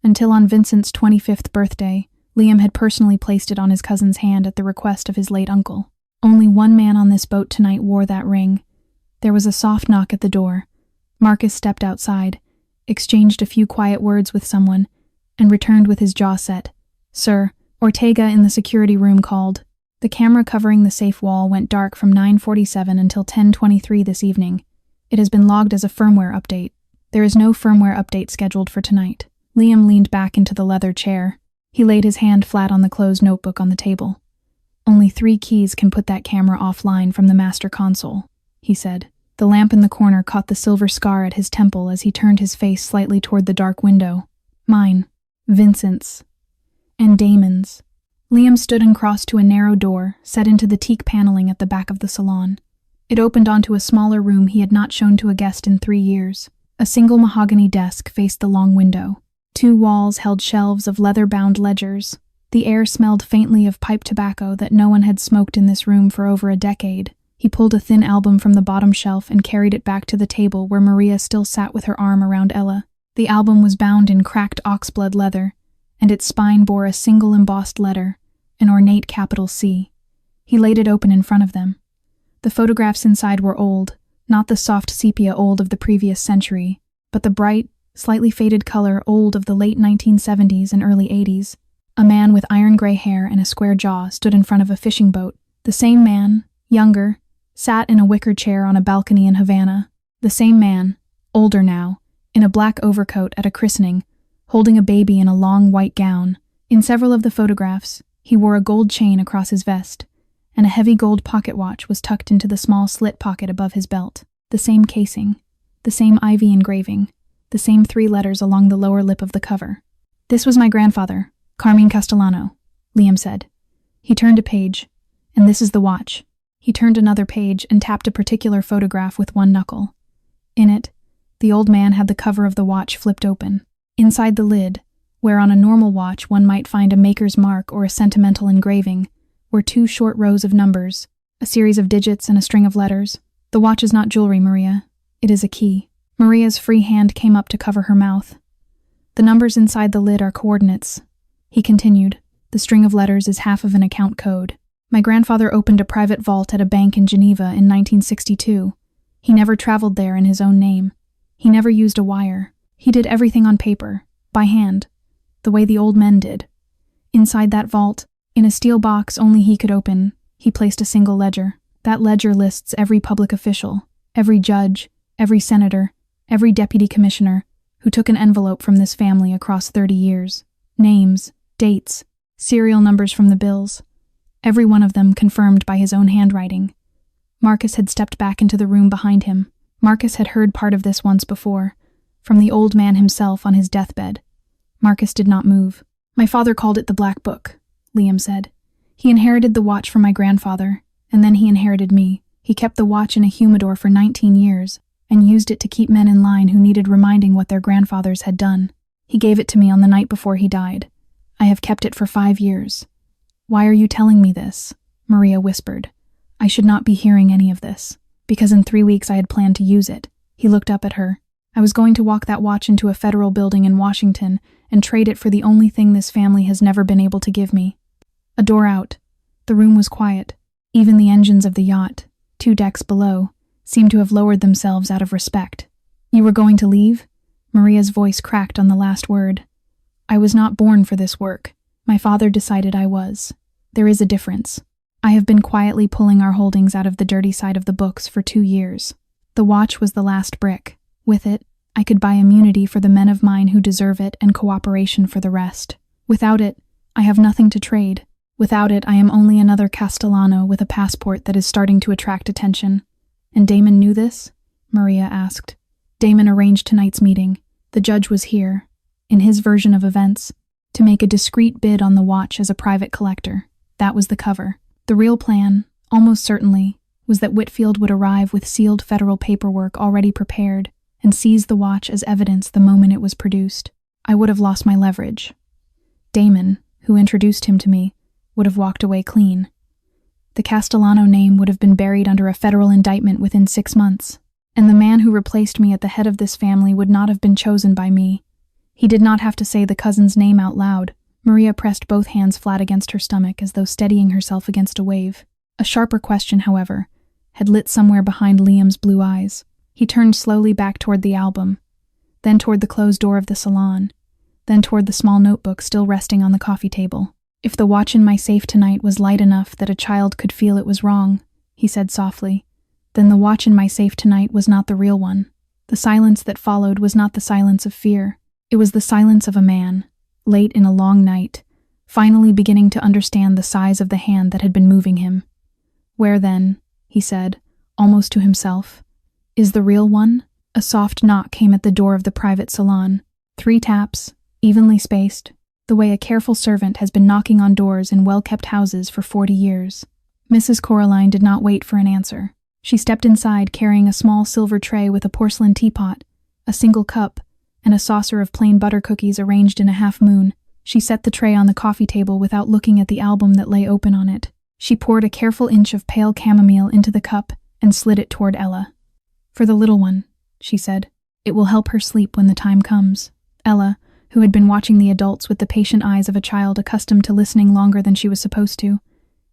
until on Vincent's 25th birthday, Liam had personally placed it on his cousin's hand at the request of his late uncle. Only one man on this boat tonight wore that ring. There was a soft knock at the door. Marcus stepped outside, exchanged a few quiet words with someone, and returned with his jaw set. "Sir," Ortega in the security room called. The camera covering the safe wall went dark from 9:47 until 10:23 this evening. It has been logged as a firmware update. There is no firmware update scheduled for tonight. Liam leaned back into the leather chair. He laid his hand flat on the closed notebook on the table. "Only 3 keys can put that camera offline from the master console," he said. The lamp in the corner caught the silver scar at his temple as he turned his face slightly toward the dark window. "Mine, Vincent's, and Damon's." Liam stood and crossed to a narrow door set into the teak paneling at the back of the salon. It opened onto a smaller room he had not shown to a guest in 3 years. A single mahogany desk faced the long window. 2 walls held shelves of leather-bound ledgers. The air smelled faintly of pipe tobacco that no one had smoked in this room for over a decade. He pulled a thin album from the bottom shelf and carried it back to the table where Maria still sat with her arm around Ella. The album was bound in cracked oxblood leather, and its spine bore a single embossed letter, an ornate capital C. He laid it open in front of them. The photographs inside were old, not the soft sepia old of the previous century, but the bright, slightly faded color old of the late 1970s and early 80s. A man with iron-gray hair and a square jaw stood in front of a fishing boat. The same man, younger, sat in a wicker chair on a balcony in Havana. The same man, older now, in a black overcoat at a christening, holding a baby in a long white gown. In several of the photographs, he wore a gold chain across his vest, and a heavy gold pocket watch was tucked into the small slit pocket above his belt. The same casing, the same ivy engraving, the same 3 letters along the lower lip of the cover. "This was my grandfather, Carmine Castellano," Liam said. He turned a page, "and this is the watch." He turned another page and tapped a particular photograph with one knuckle. In it, the old man had the cover of the watch flipped open. Inside the lid, where on a normal watch one might find a maker's mark or a sentimental engraving, were 2 short rows of numbers, a series of digits and a string of letters. "The watch is not jewelry, Maria. It is a key." Maria's free hand came up to cover her mouth. "The numbers inside the lid are coordinates," he continued. "The string of letters is half of an account code. My grandfather opened a private vault at a bank in Geneva in 1962. He never traveled there in his own name. He never used a wire. He did everything on paper, by hand, the way the old men did. Inside that vault, in a steel box only he could open, he placed a single ledger. That ledger lists every public official, every judge, every senator, every deputy commissioner who took an envelope from this family across 30 years. Names, dates, serial numbers from the bills. Every one of them confirmed by his own handwriting. Marcus had stepped back into the room behind him. Marcus had heard part of this once before, from the old man himself on his deathbed. Marcus did not move. "My father called it the Black Book," Liam said. "He inherited the watch from my grandfather, and then he inherited me. He kept the watch in a humidor for 19 years, and used it to keep men in line who needed reminding what their grandfathers had done. He gave it to me on the night before he died. I have kept it for 5 years. "Why are you telling me this?" Maria whispered. "I should not be hearing any of this, because in 3 weeks I had planned to use it." He looked up at her. "I was going to walk that watch into a federal building in Washington and trade it for the only thing this family has never been able to give me." A door out. The room was quiet. Even the engines of the yacht, 2 decks below, seemed to have lowered themselves out of respect. "You were going to leave?" Maria's voice cracked on the last word. "I was not born for this work. My father decided I was. There is a difference. I have been quietly pulling our holdings out of the dirty side of the books for 2 years. The watch was the last brick. With it, I could buy immunity for the men of mine who deserve it and cooperation for the rest. Without it, I have nothing to trade. Without it, I am only another Castellano with a passport that is starting to attract attention." "And Damon knew this?" Maria asked. "Damon arranged tonight's meeting. The judge was here, in his version of events, to make a discreet bid on the watch as a private collector. That was the cover. The real plan, almost certainly, was that Whitfield would arrive with sealed federal paperwork already prepared and seize the watch as evidence the moment it was produced. I would have lost my leverage. Damon, who introduced him to me, would have walked away clean. The Castellano name would have been buried under a federal indictment within 6 months, and the man who replaced me at the head of this family would not have been chosen by me. He did not have to say the cousin's name out loud. Maria pressed both hands flat against her stomach as though steadying herself against a wave. A sharper question, however, had lit somewhere behind Liam's blue eyes. He turned slowly back toward the album, then toward the closed door of the salon, then toward the small notebook still resting on the coffee table. "If the watch in my safe tonight was light enough that a child could feel it was wrong," he said softly, "then the watch in my safe tonight was not the real one." The silence that followed was not the silence of fear. It was the silence of a man, late in a long night, finally beginning to understand the size of the hand that had been moving him. "Where then," he said, almost to himself, "is the real one?" A soft knock came at the door of the private salon. 3 taps, evenly spaced, the way a careful servant has been knocking on doors in well-kept houses for 40 years. Mrs. Coraline did not wait for an answer. She stepped inside carrying a small silver tray with a porcelain teapot, a single cup, and a saucer of plain butter cookies arranged in a half-moon. She set the tray on the coffee table without looking at the album that lay open on it. She poured a careful inch of pale chamomile into the cup and slid it toward Ella. "For the little one," she said. "It will help her sleep when the time comes." Ella, who had been watching the adults with the patient eyes of a child accustomed to listening longer than she was supposed to,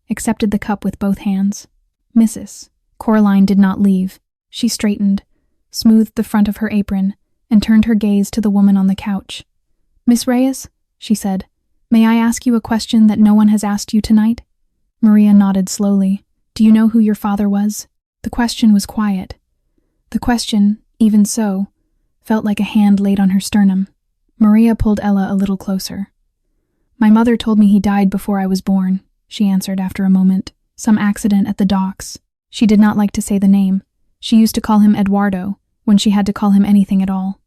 accepted the cup with both hands. Mrs. Coraline did not leave. She straightened, smoothed the front of her apron, and turned her gaze to the woman on the couch. "Miss Reyes," she said, "may I ask you a question that no one has asked you tonight?" Maria nodded slowly. "Do you know who your father was?" The question was quiet. The question, even so, felt like a hand laid on her sternum. Maria pulled Ella a little closer. "My mother told me he died before I was born," she answered after a moment. "Some accident at the docks." She did not like to say the name. She used to call him Eduardo when she had to call him anything at all.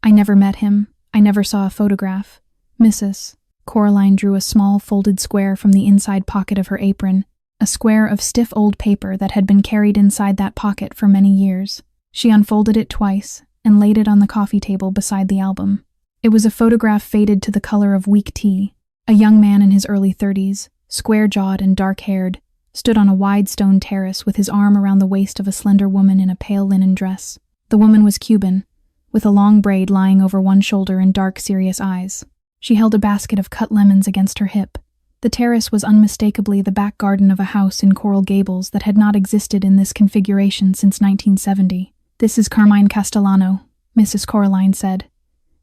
"I never met him. I never saw a photograph." Mrs. Coraline drew a small folded square from the inside pocket of her apron, a square of stiff old paper that had been carried inside that pocket for many years. She unfolded it twice and laid it on the coffee table beside the album. It was a photograph faded to the color of weak tea. A young man in his early 30s, square-jawed and dark-haired, stood on a wide stone terrace with his arm around the waist of a slender woman in a pale linen dress. The woman was Cuban, with a long braid lying over one shoulder and dark, serious eyes. She held a basket of cut lemons against her hip. The terrace was unmistakably the back garden of a house in Coral Gables that had not existed in this configuration since 1970. "This is Carmine Castellano," Mrs. Coraline said.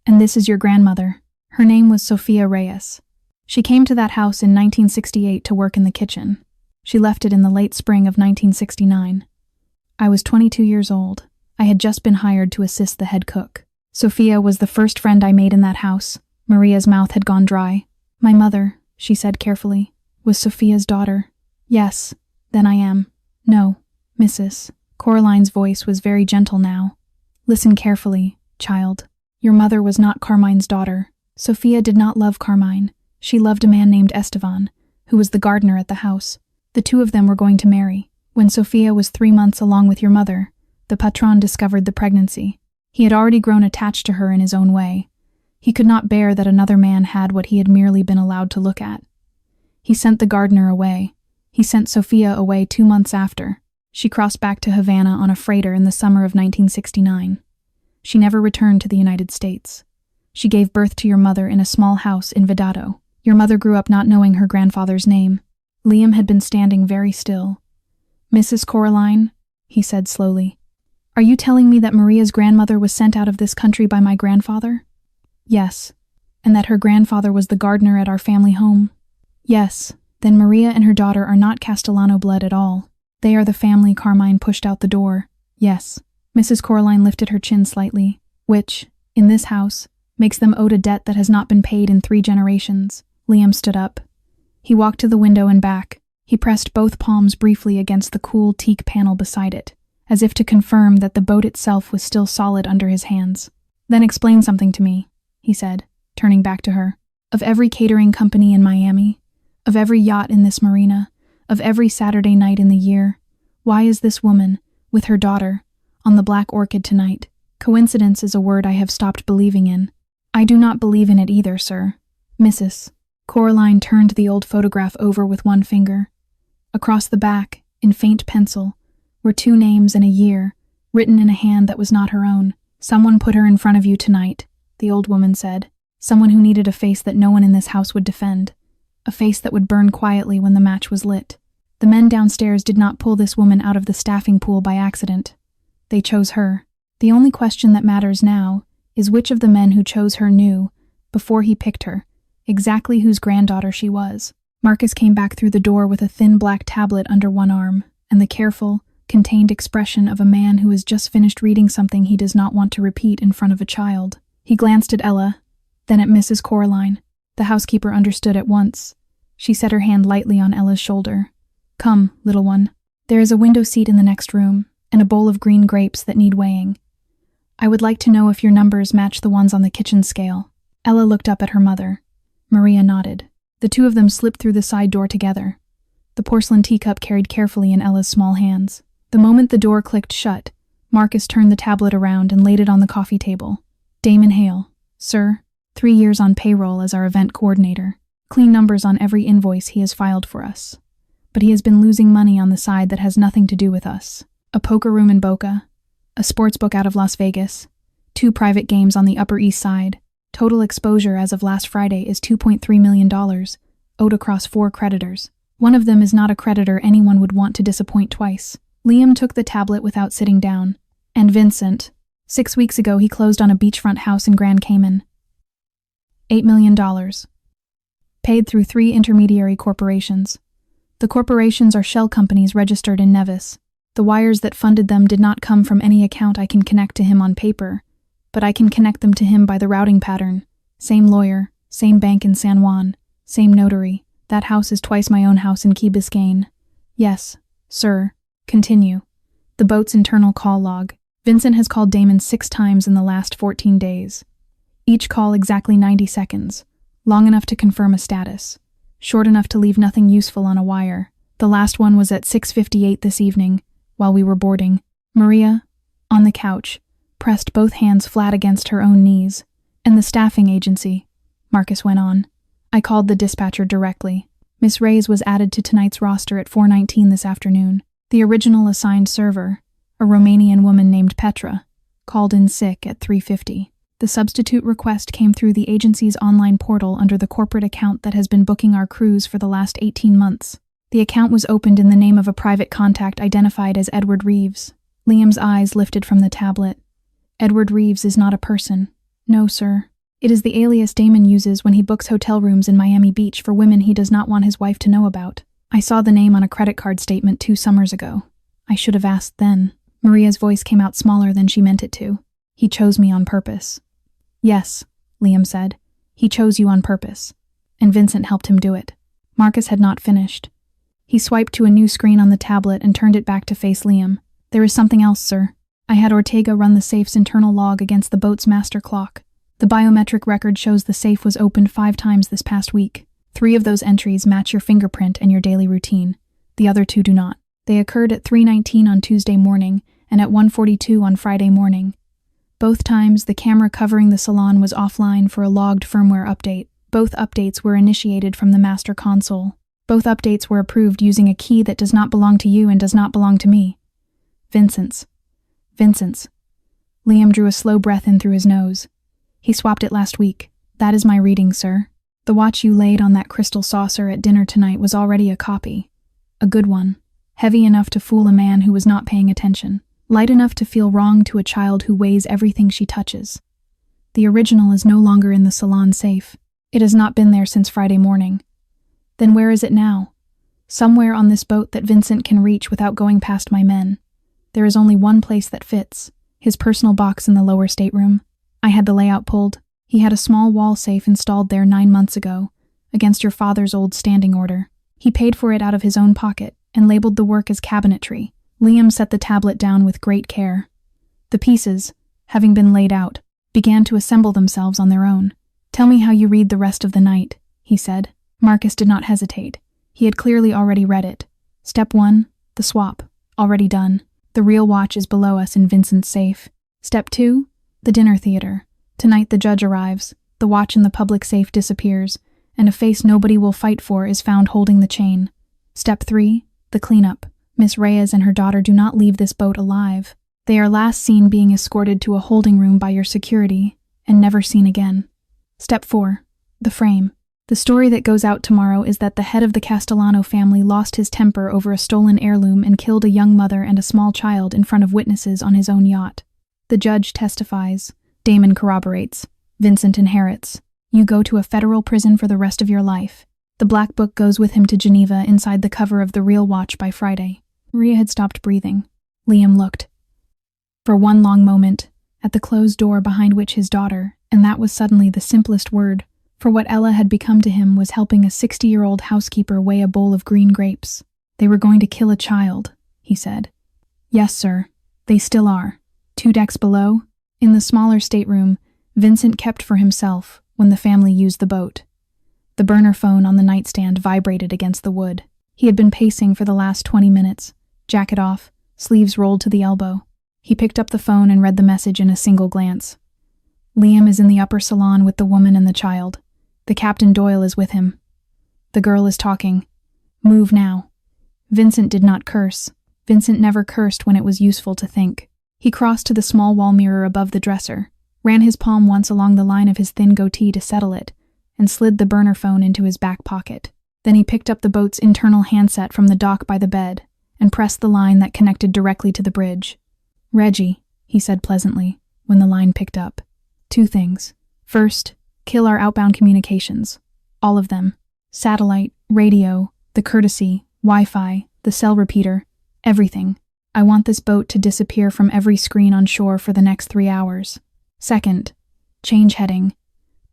"And this is your grandmother. Her name was Sofia Reyes. She came to that house in 1968 to work in the kitchen. She left it in the late spring of 1969. I was 22 years old. I had just been hired to assist the head cook. Sofia was the first friend I made in that house." Maria's mouth had gone dry. "My mother," she said carefully, "was Sofia's daughter." "Yes, then I am." "No, Mrs. Coraline's voice was very gentle now. "Listen carefully, child. Your mother was not Carmine's daughter. Sofia did not love Carmine. She loved a man named Esteban, who was the gardener at the house. The two of them were going to marry. When Sofia was 3 months along with your mother, the patron discovered the pregnancy. He had already grown attached to her in his own way. He could not bear that another man had what he had merely been allowed to look at. He sent the gardener away. He sent Sofia away 2 months after. She crossed back to Havana on a freighter in the summer of 1969. She never returned to the United States. She gave birth to your mother in a small house in Vedado. Your mother grew up not knowing her grandfather's name." Liam had been standing very still. "Mrs. Coraline," he said slowly, "are you telling me that Maria's grandmother was sent out of this country by my grandfather?" "Yes." "And that her grandfather was the gardener at our family home?" "Yes." "Then Maria and her daughter are not Castellano blood at all. They are the family Carmine pushed out the door." "Yes." Mrs. Coraline lifted her chin slightly, which, in this house, makes them owed a debt that has not been paid in 3 generations. Liam stood up. He walked to the window and back. He pressed both palms briefly against the cool teak panel beside it, as if to confirm that the boat itself was still solid under his hands. "Then explain something to me," he said, turning back to her. "Of every catering company in Miami, of every yacht in this marina, of every Saturday night in the year, why is this woman, with her daughter, on the Black Orchid tonight? Coincidence is a word I have stopped believing in." "I do not believe in it either, sir." Mrs. Coraline turned the old photograph over with one finger. Across the back, in faint pencil, were 2 names and a year, written in a hand that was not her own. "Someone put her in front of you tonight," the old woman said. "Someone who needed a face that no one in this house would defend. A face that would burn quietly when the match was lit." The men downstairs did not pull this woman out of the staffing pool by accident. They chose her. The only question that matters now is which of the men who chose her knew, before he picked her, exactly whose granddaughter she was. Marcus came back through the door with a thin black tablet under one arm and the careful, contained expression of a man who has just finished reading something he does not want to repeat in front of a child. He glanced at Ella, then at Mrs. Coraline. The housekeeper understood at once. She set her hand lightly on Ella's shoulder. "Come, little one. There is a window seat in the next room, and a bowl of green grapes that need weighing. I would like to know if your numbers match the ones on the kitchen scale." Ella looked up at her mother. Maria nodded. The two of them slipped through the side door together, the porcelain teacup carried carefully in Ella's small hands. The moment the door clicked shut, Marcus turned the tablet around and laid it on the coffee table. "Damon Hale, sir, 3 years on payroll as our event coordinator. Clean numbers on every invoice he has filed for us. But he has been losing money on the side that has nothing to do with us. A poker room in Boca, a sports book out of Las Vegas, 2 private games on the Upper East Side. Total exposure as of last Friday is $2.3 million, owed across 4 creditors. One of them is not a creditor anyone would want to disappoint twice." Liam took the tablet without sitting down. "And Vincent. 6 weeks ago he closed on a beachfront house in Grand Cayman. $8 million. Paid through 3 intermediary corporations. The corporations are shell companies registered in Nevis. The wires that funded them did not come from any account I can connect to him on paper, but I can connect them to him by the routing pattern. Same lawyer, same bank in San Juan, same notary. That house is twice my own house in Key Biscayne. Yes, sir. Continue." The boat's internal call log. Vincent has called Damon 6 times in the last 14 days. Each call exactly 90 seconds, long enough to confirm a status, short enough to leave nothing useful on a wire. The last one was at 6:58 this evening, while we were boarding. Maria, on the couch, pressed both hands flat against her own knees. "And the staffing agency," Marcus went on. "I called the dispatcher directly. Miss Reyes was added to tonight's roster at 4:19 this afternoon. The original assigned server, a Romanian woman named Petra, called in sick at 3:50. The substitute request came through the agency's online portal under the corporate account that has been booking our crews for the last 18 months. The account was opened in the name of a private contact identified as Edward Reeves." Liam's eyes lifted from the tablet. "Edward Reeves is not a person. No, sir. It is the alias Damon uses when he books hotel rooms in Miami Beach for women he does not want his wife to know about. I saw the name on a credit card statement 2 summers ago. I should have asked then." Maria's voice came out smaller than she meant it to. "He chose me on purpose." "Yes," Liam said. "He chose you on purpose. And Vincent helped him do it." Marcus had not finished. He swiped to a new screen on the tablet and turned it back to face Liam. "There is something else, sir. I had Ortega run the safe's internal log against the boat's master clock. The biometric record shows the safe was opened 5 times this past week. 3 of those entries match your fingerprint and your daily routine. The other 2 do not. They occurred at 3:19 on Tuesday morning and at 1:42 on Friday morning. Both times, the camera covering the salon was offline for a logged firmware update. Both updates were initiated from the master console. Both updates were approved using a key that does not belong to you and does not belong to me. Vincent's. Liam drew a slow breath in through his nose. "He swapped it last week. That is my reading, sir. The watch you laid on that crystal saucer at dinner tonight was already a copy. A good one. Heavy enough to fool a man who was not paying attention. Light enough to feel wrong to a child who weighs everything she touches. The original is no longer in the salon safe. It has not been there since Friday morning. Then where is it now? Somewhere on this boat that Vincent can reach without going past my men. There is only one place that fits, his personal box in the lower stateroom. I had the layout pulled. He had a small wall safe installed there 9 months ago, against your father's old standing order. He paid for it out of his own pocket and labeled the work as cabinetry." Liam set the tablet down with great care. The pieces, having been laid out, began to assemble themselves on their own. "Tell me how you read the rest of the night," he said. Marcus did not hesitate. He had clearly already read it. Step 1, the swap, already done. The real watch is below us in Vincent's safe. Step 2, the dinner theater. Tonight the judge arrives, the watch in the public safe disappears, and a face nobody will fight for is found holding the chain. Step 3, the cleanup. Miss Reyes and her daughter do not leave this boat alive. They are last seen being escorted to a holding room by your security, and never seen again. Step 4, the frame. The story that goes out tomorrow is that the head of the Castellano family lost his temper over a stolen heirloom and killed a young mother and a small child in front of witnesses on his own yacht. The judge testifies. Damon corroborates. Vincent inherits. You go to a federal prison for the rest of your life. The black book goes with him to Geneva inside the cover of the real watch by Friday. Maria had stopped breathing. Liam looked. For one long moment, at the closed door behind which his daughter, and that was suddenly the simplest word, for what Ella had become to him, was helping a 60-year-old housekeeper weigh a bowl of green grapes. They were going to kill a child, he said. Yes, sir. They still are. 2 decks below, in the smaller stateroom, Vincent kept for himself when the family used the boat. The burner phone on the nightstand vibrated against the wood. He had been pacing for the last 20 minutes, jacket off, sleeves rolled to the elbow. He picked up the phone and read the message in a single glance. Liam is in the upper salon with the woman and the child. The Captain Doyle is with him. The girl is talking. Move now. Vincent did not curse. Vincent never cursed when it was useful to think. He crossed to the small wall mirror above the dresser, ran his palm once along the line of his thin goatee to settle it, and slid the burner phone into his back pocket. Then he picked up the boat's internal handset from the dock by the bed and pressed the line that connected directly to the bridge. Reggie, he said pleasantly, when the line picked up. 2 things. First, kill our outbound communications. All of them. Satellite, radio, the courtesy, Wi-Fi, the cell repeater, everything. I want this boat to disappear from every screen on shore for the next 3 hours. Second, change heading.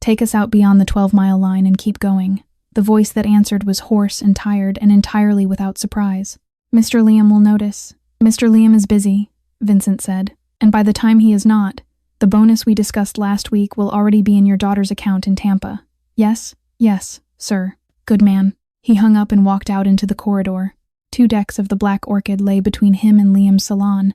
Take us out beyond the 12-mile line and keep going. The voice that answered was hoarse and tired and entirely without surprise. Mr. Liam will notice. Mr. Liam is busy, Vincent said, and by the time he is not, the bonus we discussed last week will already be in your daughter's account in Tampa. Yes, sir. Good man. He hung up and walked out into the corridor. 2 decks of the Black Orchid lay between him and Liam's salon,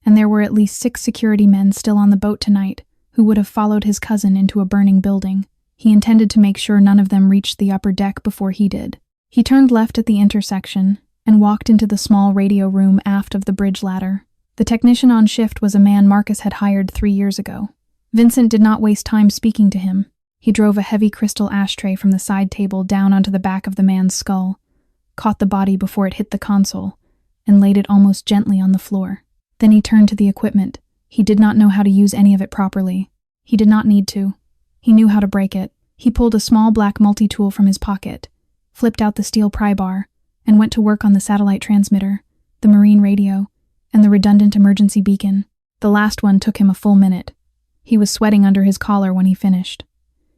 and there were at least 6 security men still on the boat tonight who would have followed his cousin into a burning building. He intended to make sure none of them reached the upper deck before he did. He turned left at the intersection and walked into the small radio room aft of the bridge ladder. The technician on shift was a man Marcus had hired 3 years ago. Vincent did not waste time speaking to him. He drove a heavy crystal ashtray from the side table down onto the back of the man's skull, caught the body before it hit the console, and laid it almost gently on the floor. Then he turned to the equipment. He did not know how to use any of it properly. He did not need to. He knew how to break it. He pulled a small black multi-tool from his pocket, flipped out the steel pry bar, and went to work on the satellite transmitter, the marine radio, and the redundant emergency beacon. The last one took him a full minute. He was sweating under his collar when he finished.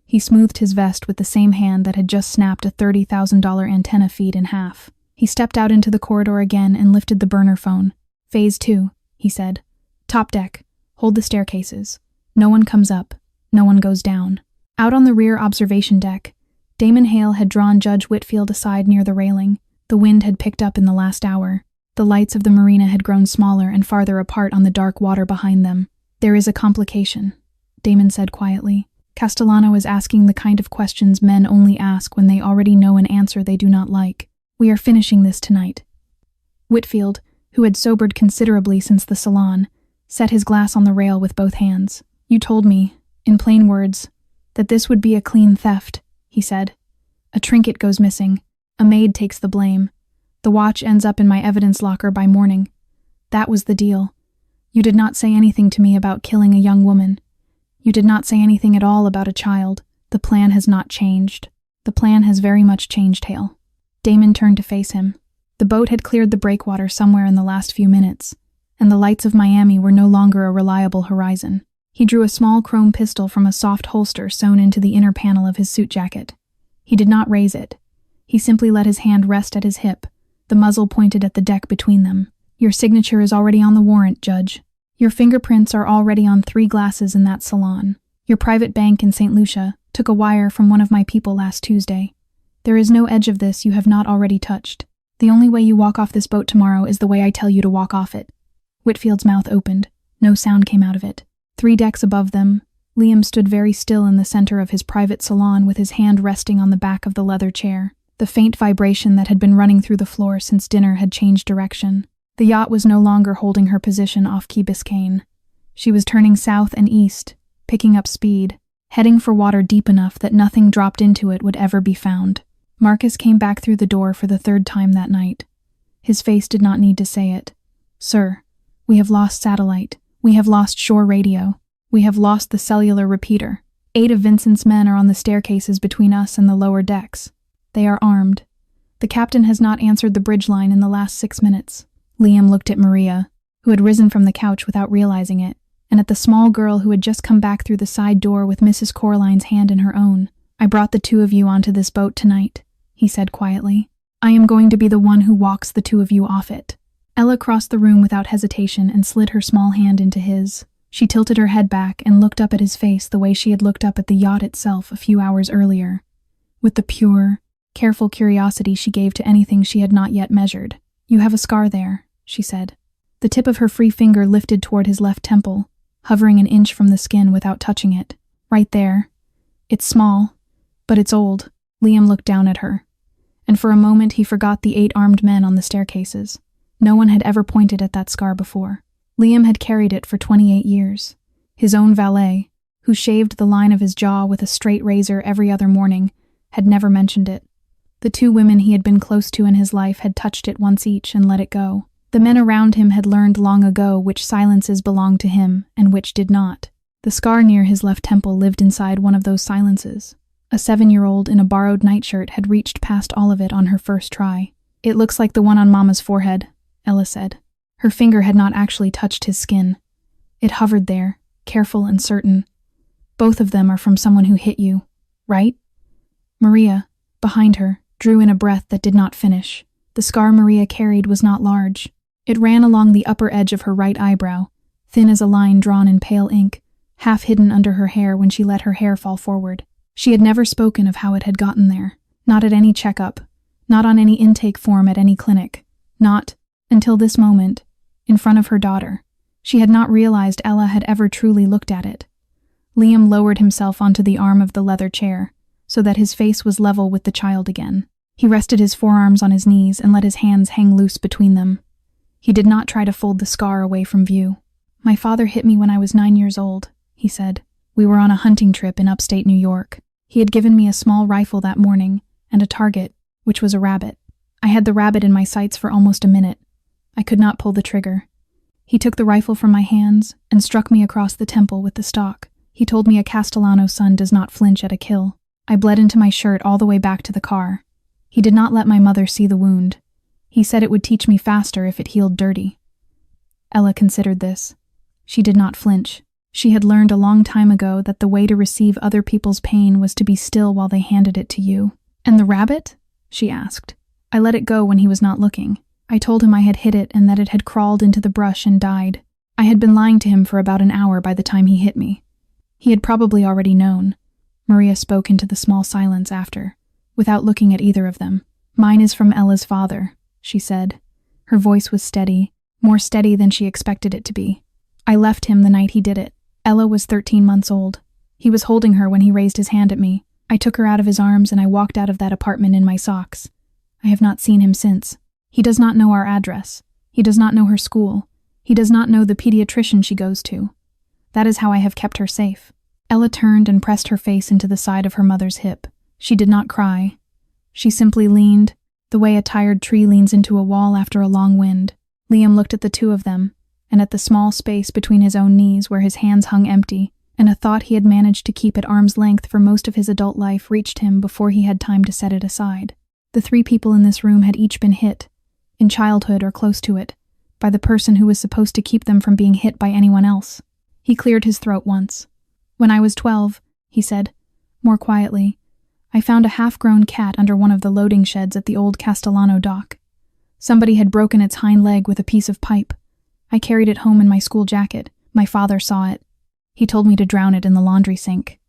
He smoothed his vest with the same hand that had just snapped a $30,000 antenna feed in half. He stepped out into the corridor again and lifted the burner phone. Phase 2, he said. Top deck. Hold the staircases. No one comes up. No one goes down. Out on the rear observation deck, Damon Hale had drawn Judge Whitfield aside near the railing. The wind had picked up in the last hour. The lights of the marina had grown smaller and farther apart on the dark water behind them. There is a complication, Damon said quietly. Castellano is asking the kind of questions men only ask when they already know an answer they do not like. We are finishing this tonight. Whitfield, who had sobered considerably since the salon, set his glass on the rail with both hands. You told me, in plain words, that this would be a clean theft, he said. A trinket goes missing. A maid takes the blame. The watch ends up in my evidence locker by morning. That was the deal. You did not say anything to me about killing a young woman. You did not say anything at all about a child. The plan has not changed. The plan has very much changed, Hale. Damon turned to face him. The boat had cleared the breakwater somewhere in the last few minutes, and the lights of Miami were no longer a reliable horizon. He drew a small chrome pistol from a soft holster sewn into the inner panel of his suit jacket. He did not raise it. He simply let his hand rest at his hip, the muzzle pointed at the deck between them. Your signature is already on the warrant, Judge. Your fingerprints are already on 3 glasses in that salon. Your private bank in St. Lucia took a wire from one of my people last Tuesday. There is no edge of this you have not already touched. The only way you walk off this boat tomorrow is the way I tell you to walk off it. Whitfield's mouth opened. No sound came out of it. 3 decks above them, Liam stood very still in the center of his private salon with his hand resting on the back of the leather chair. The faint vibration that had been running through the floor since dinner had changed direction. The yacht was no longer holding her position off Key Biscayne. She was turning south and east, picking up speed, heading for water deep enough that nothing dropped into it would ever be found. Marcus came back through the door for the third time that night. His face did not need to say it. "Sir, we have lost satellite. We have lost shore radio. We have lost the cellular repeater. 8 of Vincent's men are on the staircases between us and the lower decks. They are armed. The captain has not answered the bridge line in the last 6 minutes." Liam looked at Maria, who had risen from the couch without realizing it, and at the small girl who had just come back through the side door with Mrs. Coraline's hand in her own. "I brought the 2 of you onto this boat tonight," he said quietly. "I am going to be the one who walks the 2 of you off it." Ella crossed the room without hesitation and slid her small hand into his. She tilted her head back and looked up at his face the way she had looked up at the yacht itself a few hours earlier, with the pure, careful curiosity she gave to anything she had not yet measured. "You have a scar there," she said. The tip of her free finger lifted toward his left temple, hovering an inch from the skin without touching it. "Right there. It's small, but it's old." Liam looked down at her, and for a moment he forgot the 8 armed men on the staircases. No one had ever pointed at that scar before. Liam had carried it for 28 years. His own valet, who shaved the line of his jaw with a straight razor every other morning, had never mentioned it. The 2 women he had been close to in his life had touched it once each and let it go. The men around him had learned long ago which silences belonged to him and which did not. The scar near his left temple lived inside one of those silences. A 7-year-old in a borrowed nightshirt had reached past all of it on her first try. "It looks like the one on Mama's forehead," Ella said. Her finger had not actually touched his skin. It hovered there, careful and certain. "Both of them are from someone who hit you, right?" Maria, behind her, drew in a breath that did not finish. The scar Maria carried was not large. It ran along the upper edge of her right eyebrow, thin as a line drawn in pale ink, half hidden under her hair when she let her hair fall forward. She had never spoken of how it had gotten there. Not at any checkup, not on any intake form at any clinic, not, until this moment, in front of her daughter. She had not realized Ella had ever truly looked at it. Liam lowered himself onto the arm of the leather chair, so that his face was level with the child again. He rested his forearms on his knees and let his hands hang loose between them. He did not try to fold the scar away from view. "My father hit me when I was 9 years old," he said. "We were on a hunting trip in upstate New York. He had given me a small rifle that morning and a target, which was a rabbit. I had the rabbit in my sights for almost a minute. I could not pull the trigger. He took the rifle from my hands and struck me across the temple with the stock. He told me a Castellano son does not flinch at a kill. I bled into my shirt all the way back to the car. He did not let my mother see the wound. He said it would teach me faster if it healed dirty." Ella considered this. She did not flinch. She had learned a long time ago that the way to receive other people's pain was to be still while they handed it to you. "And the rabbit?" she asked. "I let it go when he was not looking. I told him I had hit it and that it had crawled into the brush and died. I had been lying to him for about an hour by the time he hit me. He had probably already known." Maria spoke into the small silence after, without looking at either of them. "Mine is from Ella's father," she said. Her voice was steady, more steady than she expected it to be. "I left him the night he did it. Ella was 13 months old. He was holding her when he raised his hand at me. I took her out of his arms and I walked out of that apartment in my socks. I have not seen him since. He does not know our address. He does not know her school. He does not know the pediatrician she goes to. That is how I have kept her safe." Ella turned and pressed her face into the side of her mother's hip. She did not cry. She simply leaned, the way a tired tree leans into a wall after a long wind. Liam looked at the 2 of them, and at the small space between his own knees where his hands hung empty, and a thought he had managed to keep at arm's length for most of his adult life reached him before he had time to set it aside. The 3 people in this room had each been hit, in childhood or close to it, by the person who was supposed to keep them from being hit by anyone else. He cleared his throat once. "When I was 12, he said, more quietly, "I found a half-grown cat under one of the loading sheds at the old Castellano dock. Somebody had broken its hind leg with a piece of pipe. I carried it home in my school jacket. My father saw it. He told me to drown it in the laundry sink.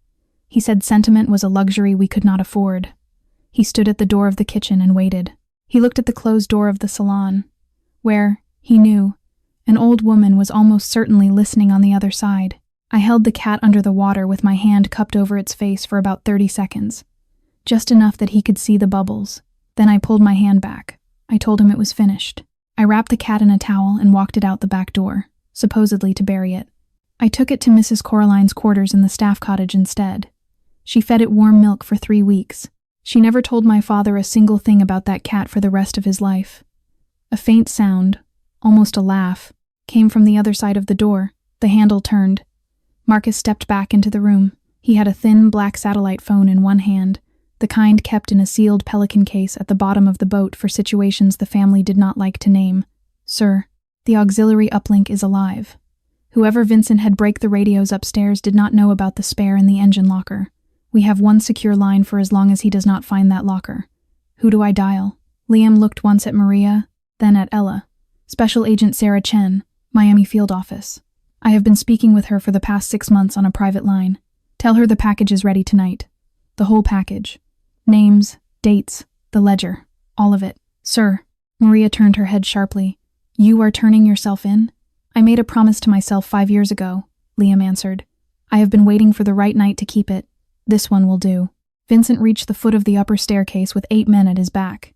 He said sentiment was a luxury we could not afford. He stood at the door of the kitchen and waited. He looked at the closed door of the salon, where, he knew, an old woman was almost certainly listening on the other side. I held the cat under the water with my hand cupped over its face for about 30 seconds, just enough that he could see the bubbles. Then I pulled my hand back. I told him it was finished. I wrapped the cat in a towel and walked it out the back door, supposedly to bury it. I took it to Mrs. Coraline's quarters in the staff cottage instead. She fed it warm milk for 3 weeks. She never told my father a single thing about that cat for the rest of his life. A faint sound, almost a laugh, came from the other side of the door. The handle turned. Marcus stepped back into the room. He had a thin, black satellite phone in one hand, the kind kept in a sealed pelican case at the bottom of the boat for situations the family did not like to name. "Sir, the auxiliary uplink is alive. Whoever Vincent had break the radios upstairs did not know about the spare in the engine locker. We have one secure line for as long as he does not find that locker. Who do I dial?" Liam looked once at Maria, then at Ella. "Special Agent Sarah Chen, Miami Field Office. I have been speaking with her for the past 6 months on a private line. Tell her the package is ready tonight. The whole package. Names, dates, the ledger. All of it." "Sir." Maria turned her head sharply. "You are turning yourself in?" "I made a promise to myself 5 years ago," Liam answered. "I have been waiting for the right night to keep it. This one will do." Vincent reached the foot of the upper staircase with 8 men at his back.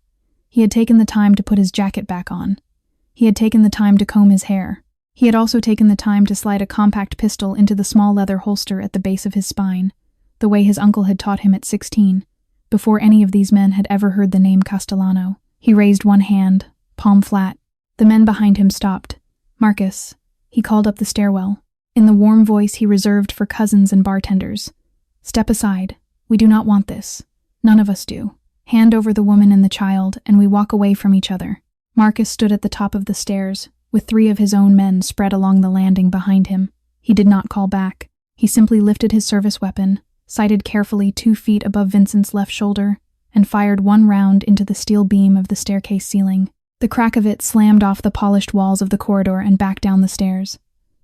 He had taken the time to put his jacket back on. He had taken the time to comb his hair. He had also taken the time to slide a compact pistol into the small leather holster at the base of his spine, the way his uncle had taught him at 16, before any of these men had ever heard the name Castellano. He raised one hand, palm flat. The men behind him stopped. "Marcus," he called up the stairwell, in the warm voice he reserved for cousins and bartenders. "Step aside. We do not want this. None of us do. Hand over the woman and the child, and we walk away from each other." Marcus stood at the top of the stairs, with 3 of his own men spread along the landing behind him. He did not call back. He simply lifted his service weapon, sighted carefully 2 feet above Vincent's left shoulder, and fired 1 round into the steel beam of the staircase ceiling. The crack of it slammed off the polished walls of the corridor and back down the stairs.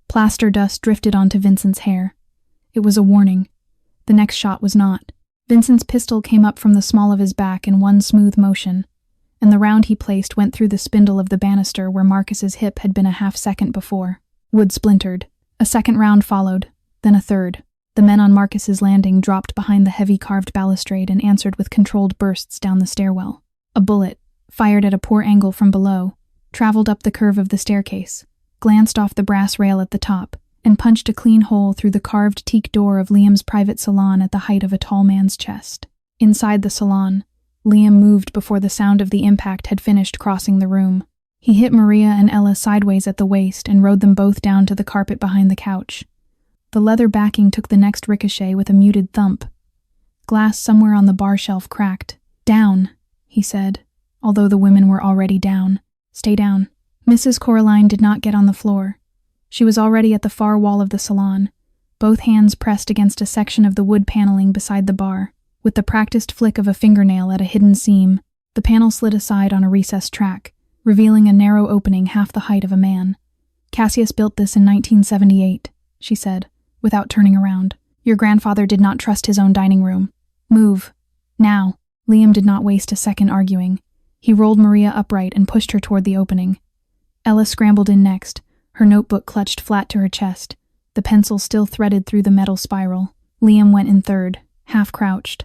Plaster dust drifted onto Vincent's hair. It was a warning. The next shot was not. Vincent's pistol came up from the small of his back in one smooth motion, and the round he placed went through the spindle of the banister where Marcus's hip had been a half-second before. Wood splintered. A second round followed, then a third. The men on Marcus's landing dropped behind the heavy carved balustrade and answered with controlled bursts down the stairwell. A bullet, fired at a poor angle from below, traveled up the curve of the staircase, glanced off the brass rail at the top, and punched a clean hole through the carved teak door of Liam's private salon at the height of a tall man's chest. Inside the salon, Liam moved before the sound of the impact had finished crossing the room. He hit Maria and Ella sideways at the waist and rode them both down to the carpet behind the couch. The leather backing took the next ricochet with a muted thump. Glass somewhere on the bar shelf cracked. "Down," he said, although the women were already down. "Stay down." Mrs. Coraline did not get on the floor. She was already at the far wall of the salon, both hands pressed against a section of the wood paneling beside the bar. With the practiced flick of a fingernail at a hidden seam, the panel slid aside on a recessed track, revealing a narrow opening half the height of a man. "Cassius built this in 1978, she said, without turning around. "Your grandfather did not trust his own dining room. Move. Now." Liam did not waste a second arguing. He rolled Maria upright and pushed her toward the opening. Ella scrambled in next, her notebook clutched flat to her chest, the pencil still threaded through the metal spiral. Liam went in third, half-crouched.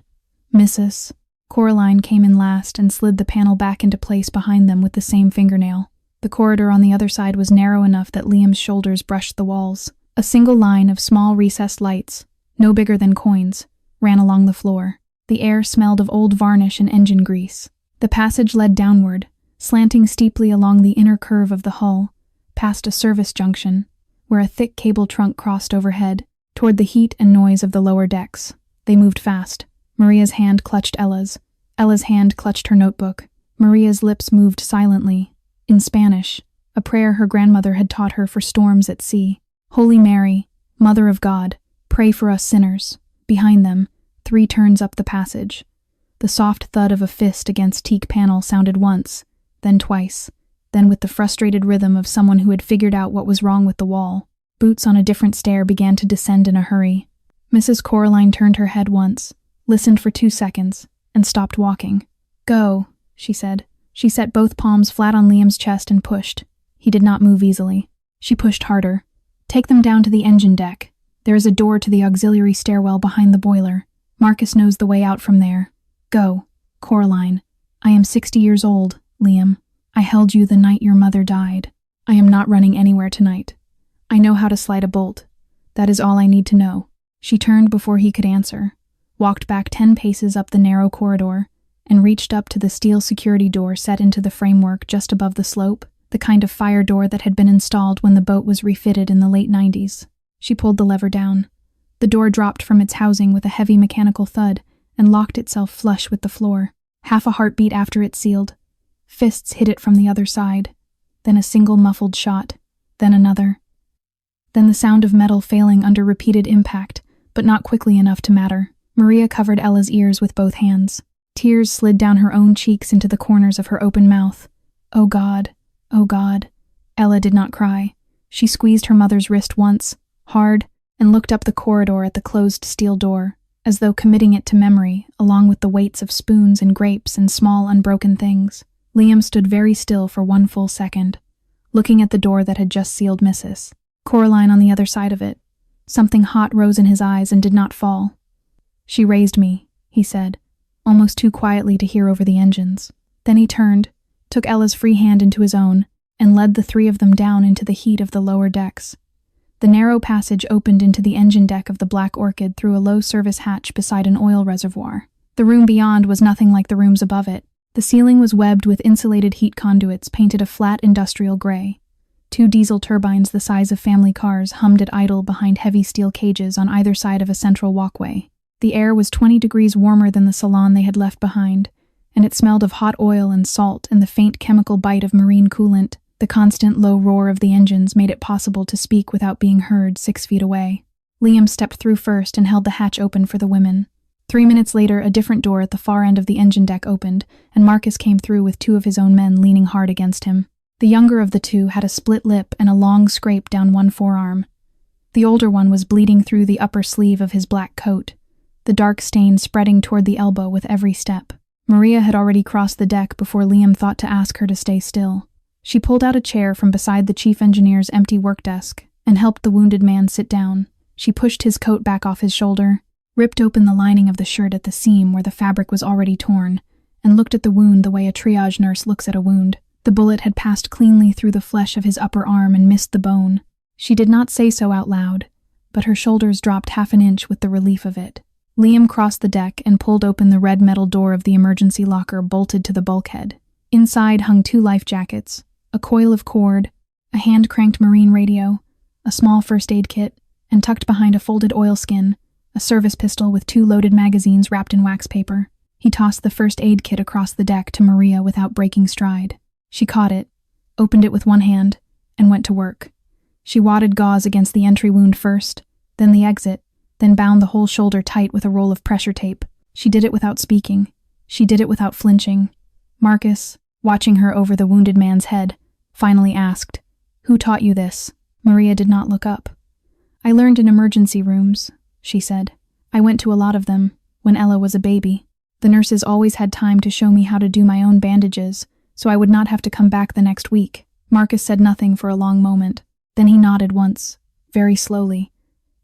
Mrs. Coraline came in last and slid the panel back into place behind them with the same fingernail. The corridor on the other side was narrow enough that Liam's shoulders brushed the walls. A single line of small recessed lights, no bigger than coins, ran along the floor. The air smelled of old varnish and engine grease. The passage led downward, slanting steeply along the inner curve of the hull, past a service junction, where a thick cable trunk crossed overhead, toward the heat and noise of the lower decks. They moved fast. Maria's hand clutched Ella's. Ella's hand clutched her notebook. Maria's lips moved silently, in Spanish, a prayer her grandmother had taught her for storms at sea. "Holy Mary, Mother of God, pray for us sinners." Behind them, 3 turns up the passage. The soft thud of a fist against teak panel sounded once, then twice, then with the frustrated rhythm of someone who had figured out what was wrong with the wall. Boots on a different stair began to descend in a hurry. Mrs. Coraline turned her head once, listened for 2 seconds, and stopped walking. "Go," she said. She set both palms flat on Liam's chest and pushed. He did not move easily. She pushed harder. "Take them down to the engine deck. There is a door to the auxiliary stairwell behind the boiler. Marcus knows the way out from there. Go, Coraline. I am 60 years old, Liam. I held you the night your mother died. I am not running anywhere tonight. I know how to slide a bolt. That is all I need to know." She turned before he could answer. walked back 10 paces up the narrow corridor, and reached up to the steel security door set into the framework just above the slope, the kind of fire door that had been installed when the boat was refitted in the late 90s. She pulled the lever down. The door dropped from its housing with a heavy mechanical thud and locked itself flush with the floor. Half a heartbeat after it sealed. Fists hit it from the other side. Then a single muffled shot. Then another. Then the sound of metal failing under repeated impact, but not quickly enough to matter. Maria covered Ella's ears with both hands. Tears slid down her own cheeks into the corners of her open mouth. Oh God, oh God. Ella did not cry. She squeezed her mother's wrist once, hard, and looked up the corridor at the closed steel door, as though committing it to memory, along with the weights of spoons and grapes and small unbroken things. Liam stood very still for 1 full second, looking at the door that had just sealed Mrs. Coraline on the other side of it. Something hot rose in his eyes and did not fall. She raised me, he said, almost too quietly to hear over the engines. Then he turned, took Ella's free hand into his own, and led the three of them down into the heat of the lower decks. The narrow passage opened into the engine deck of the Black Orchid through a low service hatch beside an oil reservoir. The room beyond was nothing like the rooms above it. The ceiling was webbed with insulated heat conduits painted a flat industrial gray. 2 diesel turbines the size of family cars hummed at idle behind heavy steel cages on either side of a central walkway. The air was 20 degrees warmer than the salon they had left behind, and it smelled of hot oil and salt and the faint chemical bite of marine coolant. The constant low roar of the engines made it possible to speak without being heard 6 feet away. Liam stepped through first and held the hatch open for the women. 3 minutes later, a different door at the far end of the engine deck opened, and Marcus came through with 2 of his own men leaning hard against him. The younger of the 2 had a split lip and a long scrape down one forearm. The older one was bleeding through the upper sleeve of his black coat, the dark stain spreading toward the elbow with every step. Maria had already crossed the deck before Liam thought to ask her to stay still. She pulled out a chair from beside the chief engineer's empty work desk and helped the wounded man sit down. She pushed his coat back off his shoulder, ripped open the lining of the shirt at the seam where the fabric was already torn, and looked at the wound the way a triage nurse looks at a wound. The bullet had passed cleanly through the flesh of his upper arm and missed the bone. She did not say so out loud, but her shoulders dropped half an inch with the relief of it. Liam crossed the deck and pulled open the red metal door of the emergency locker bolted to the bulkhead. Inside hung 2 life jackets, a coil of cord, a hand-cranked marine radio, a small first aid kit, and tucked behind a folded oilskin, a service pistol with 2 loaded magazines wrapped in wax paper. He tossed the first aid kit across the deck to Maria without breaking stride. She caught it, opened it with one hand, and went to work. She wadded gauze against the entry wound first, then the exit, then bound the whole shoulder tight with a roll of pressure tape. She did it without speaking. She did it without flinching. Marcus, watching her over the wounded man's head, finally asked, "Who taught you this?" Maria did not look up. "I learned in emergency rooms," she said. "I went to a lot of them, when Ella was a baby. The nurses always had time to show me how to do my own bandages, so I would not have to come back the next week." Marcus said nothing for a long moment. Then he nodded once, very slowly,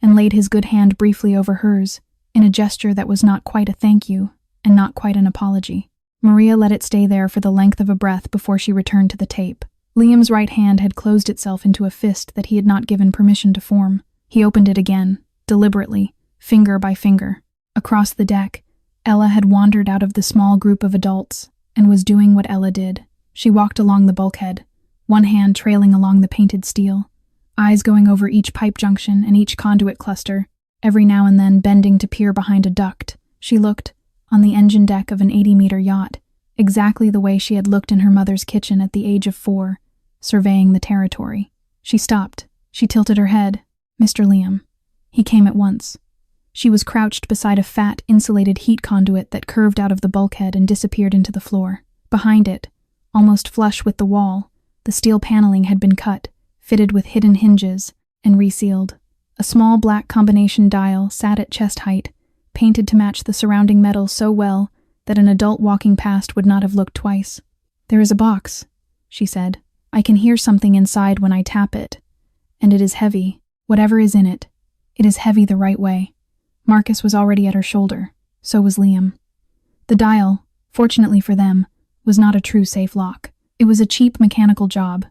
and laid his good hand briefly over hers, in a gesture that was not quite a thank you, and not quite an apology. Maria let it stay there for the length of a breath before she returned to the tape. Liam's right hand had closed itself into a fist that he had not given permission to form. He opened it again, deliberately, finger by finger. Across the deck, Ella had wandered out of the small group of adults, and was doing what Ella did. She walked along the bulkhead, one hand trailing along the painted steel, eyes going over each pipe junction and each conduit cluster, every now and then bending to peer behind a duct. She looked, on the engine deck of an 80-meter yacht, exactly the way she had looked in her mother's kitchen at the age of 4, surveying the territory. She stopped. She tilted her head. "Mr. Liam." He came at once. She was crouched beside a fat, insulated heat conduit that curved out of the bulkhead and disappeared into the floor. Behind it, almost flush with the wall, the steel paneling had been cut, fitted with hidden hinges, and resealed. A small black combination dial sat at chest height, painted to match the surrounding metal so well that an adult walking past would not have looked twice. "There is a box," she said. "I can hear something inside when I tap it, and it is heavy. Whatever is in it, it is heavy the right way." Marcus was already at her shoulder. So was Liam. The dial, fortunately for them, was not a true safe lock. It was a cheap mechanical job,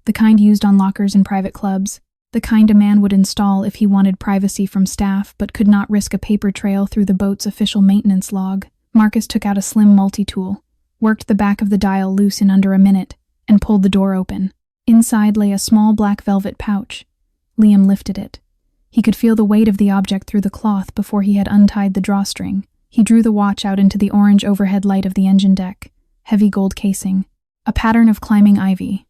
the kind used on lockers in private clubs. The kind a man would install if he wanted privacy from staff but could not risk a paper trail through the boat's official maintenance log. Marcus took out a slim multi-tool, worked the back of the dial loose in under a minute, and pulled the door open. Inside lay a small black velvet pouch. Liam lifted it. He could feel the weight of the object through the cloth before he had untied the drawstring. He drew the watch out into the orange overhead light of the engine deck, heavy gold casing, a pattern of climbing ivy,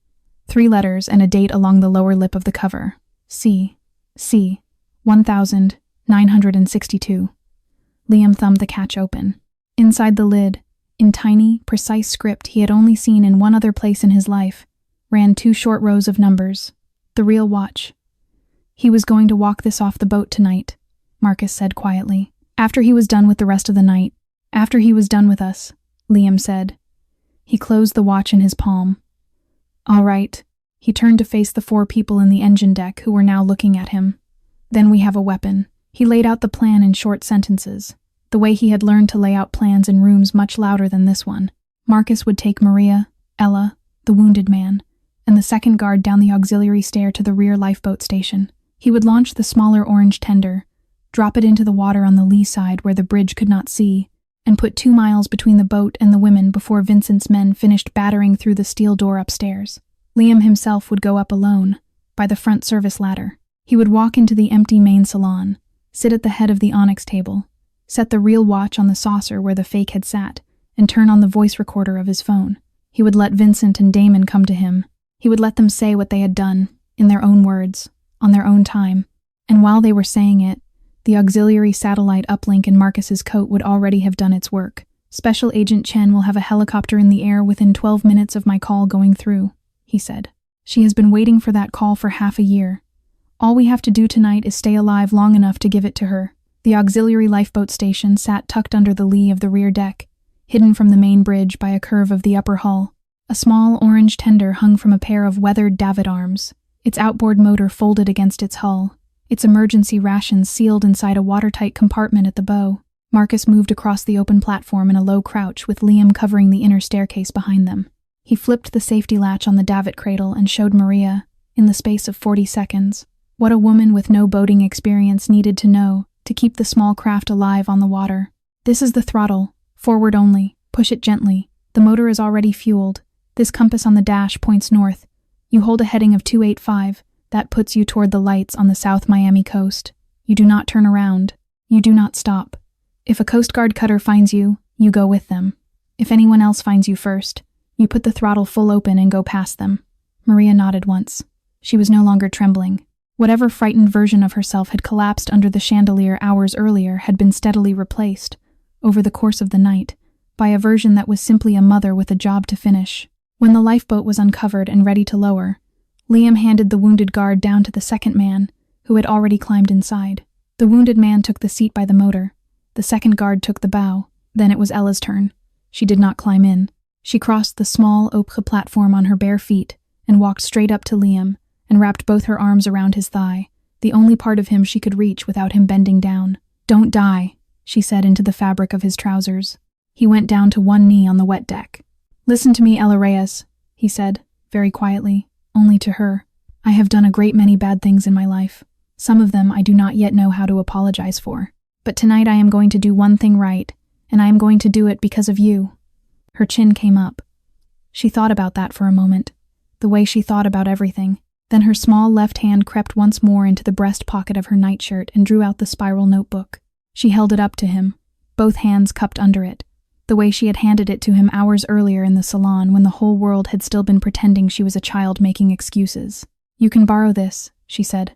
3 letters and a date along the lower lip of the cover. C. 1962. Liam thumbed the catch open. Inside the lid, in tiny, precise script he had only seen in one other place in his life, ran 2 short rows of numbers. The real watch. He was going to walk this off the boat tonight, Marcus said quietly. After he was done with the rest of the night. After he was done with us, Liam said. He closed the watch in his palm. All right. He turned to face the 4 people in the engine deck who were now looking at him. Then we have a weapon. He laid out the plan in short sentences, the way he had learned to lay out plans in rooms much louder than this one. Marcus would take Maria, Ella, the wounded man, and the second guard down the auxiliary stair to the rear lifeboat station. He would launch the smaller orange tender, drop it into the water on the lee side where the bridge could not see, and put 2 miles between the boat and the women before Vincent's men finished battering through the steel door upstairs. Liam himself would go up alone, by the front service ladder. He would walk into the empty main salon, sit at the head of the onyx table, set the real watch on the saucer where the fake had sat, and turn on the voice recorder of his phone. He would let Vincent and Damon come to him. He would let them say what they had done, in their own words, on their own time. And while they were saying it, the auxiliary satellite uplink in Marcus's coat would already have done its work. Special Agent Chen will have a helicopter in the air within 12 minutes of my call going through, he said. She has been waiting for that call for half a year. All we have to do tonight is stay alive long enough to give it to her. The auxiliary lifeboat station sat tucked under the lee of the rear deck, hidden from the main bridge by a curve of the upper hull. A small orange tender hung from a pair of weathered davit arms, its outboard motor folded against its hull, its emergency rations sealed inside a watertight compartment at the bow. Marcus moved across the open platform in a low crouch with Liam covering the inner staircase behind them. He flipped the safety latch on the davit cradle and showed Maria, in the space of 40 seconds, what a woman with no boating experience needed to know to keep the small craft alive on the water. This is the throttle, forward only, push it gently. The motor is already fueled. This compass on the dash points north. You hold a heading of 285, that puts you toward the lights on the South Miami coast. You do not turn around. You do not stop. If a Coast Guard cutter finds you, you go with them. If anyone else finds you first, you put the throttle full open and go past them. Maria nodded once. She was no longer trembling. Whatever frightened version of herself had collapsed under the chandelier hours earlier had been steadily replaced, over the course of the night, by a version that was simply a mother with a job to finish. When the lifeboat was uncovered and ready to lower, Liam handed the wounded guard down to the second man, who had already climbed inside. The wounded man took the seat by the motor. The second guard took the bow. Then it was Ella's turn. She did not climb in. She crossed the small ochre platform on her bare feet and walked straight up to Liam and wrapped both her arms around his thigh, the only part of him she could reach without him bending down. Don't die, she said into the fabric of his trousers. He went down to one knee on the wet deck. Listen to me, Ella Reyes, he said, very quietly, only to her. I have done a great many bad things in my life. Some of them I do not yet know how to apologize for. But tonight I am going to do one thing right, and I am going to do it because of you. Her chin came up. She thought about that for a moment, the way she thought about everything. Then her small left hand crept once more into the breast pocket of her nightshirt and drew out the spiral notebook. She held it up to him, both hands cupped under it, the way she had handed it to him hours earlier in the salon when the whole world had still been pretending she was a child making excuses. You can borrow this, she said,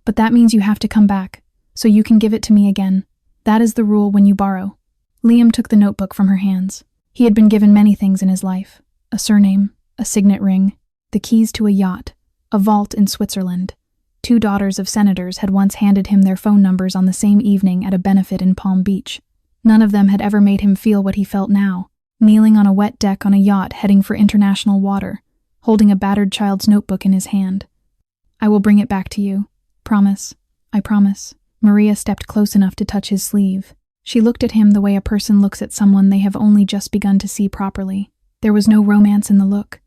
but that means you have to come back, so you can give it to me again. That is the rule when you borrow. Liam took the notebook from her hands. He had been given many things in his life, a surname, a signet ring, the keys to a yacht, a vault in Switzerland. 2 daughters of senators had once handed him their phone numbers on the same evening at a benefit in Palm Beach. None of them had ever made him feel what he felt now, kneeling on a wet deck on a yacht heading for international water, holding a battered child's notebook in his hand. I will bring it back to you. Promise. I promise. Maria stepped close enough to touch his sleeve. She looked at him the way a person looks at someone they have only just begun to see properly. There was no romance in the look.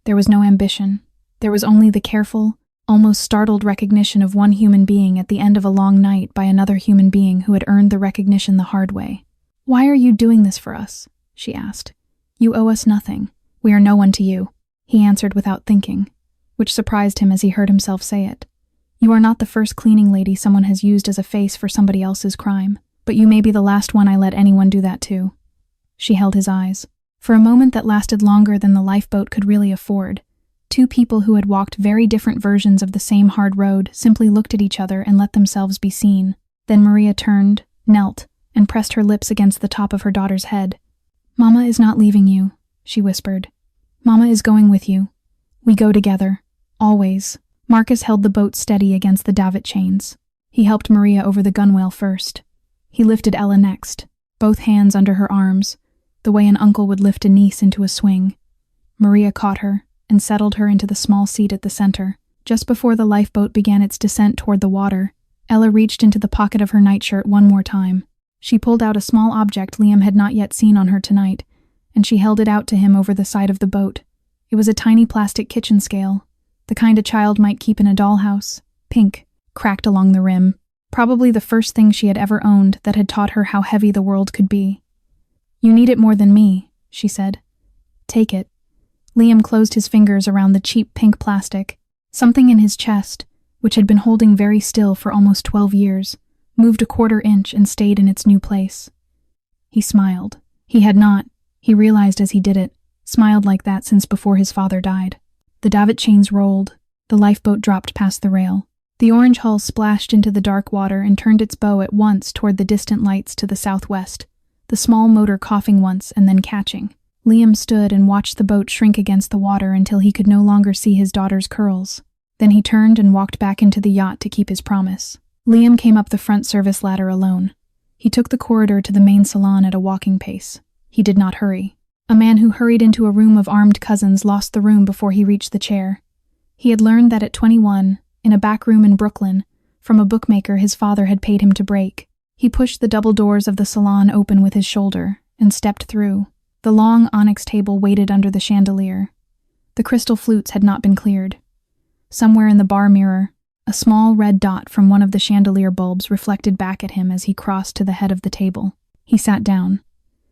There was no ambition. There was only the careful, almost startled recognition of one human being at the end of a long night by another human being who had earned the recognition the hard way. "Why are you doing this for us?" she asked. "You owe us nothing. We are no one to you," he answered without thinking, which surprised him as he heard himself say it. "You are not the first cleaning lady someone has used as a face for somebody else's crime, but you may be the last one I let anyone do that to." She held his eyes. For a moment that lasted longer than the lifeboat could really afford, two people who had walked very different versions of the same hard road simply looked at each other and let themselves be seen. Then Maria turned, knelt, and pressed her lips against the top of her daughter's head. "Mama is not leaving you," she whispered. "Mama is going with you. We go together. Always." Marcus held the boat steady against the davit chains. He helped Maria over the gunwale first. He lifted Ella next, both hands under her arms, the way an uncle would lift a niece into a swing. Maria caught her and settled her into the small seat at the center. Just before the lifeboat began its descent toward the water, Ella reached into the pocket of her nightshirt one more time. She pulled out a small object Liam had not yet seen on her tonight, and she held it out to him over the side of the boat. It was a tiny plastic kitchen scale, the kind a child might keep in a dollhouse, pink, cracked along the rim. Probably the first thing she had ever owned that had taught her how heavy the world could be. "You need it more than me," she said. "Take it." Liam closed his fingers around the cheap pink plastic. Something in his chest, which had been holding very still for almost 12 years, moved a quarter inch and stayed in its new place. He smiled. He had not, he realized as he did it, smiled like that since before his father died. The davit chains rolled. The lifeboat dropped past the rail. The orange hull splashed into the dark water and turned its bow at once toward the distant lights to the southwest, the small motor coughing once and then catching. Liam stood and watched the boat shrink against the water until he could no longer see his daughter's curls. Then he turned and walked back into the yacht to keep his promise. Liam came up the front service ladder alone. He took the corridor to the main salon at a walking pace. He did not hurry. A man who hurried into a room of armed cousins lost the room before he reached the chair. He had learned that at 21, in a back room in Brooklyn, from a bookmaker his father had paid him to break. He pushed the double doors of the salon open with his shoulder and stepped through. The long onyx table waited under the chandelier. The crystal flutes had not been cleared. Somewhere in the bar mirror, a small red dot from one of the chandelier bulbs reflected back at him as he crossed to the head of the table. He sat down.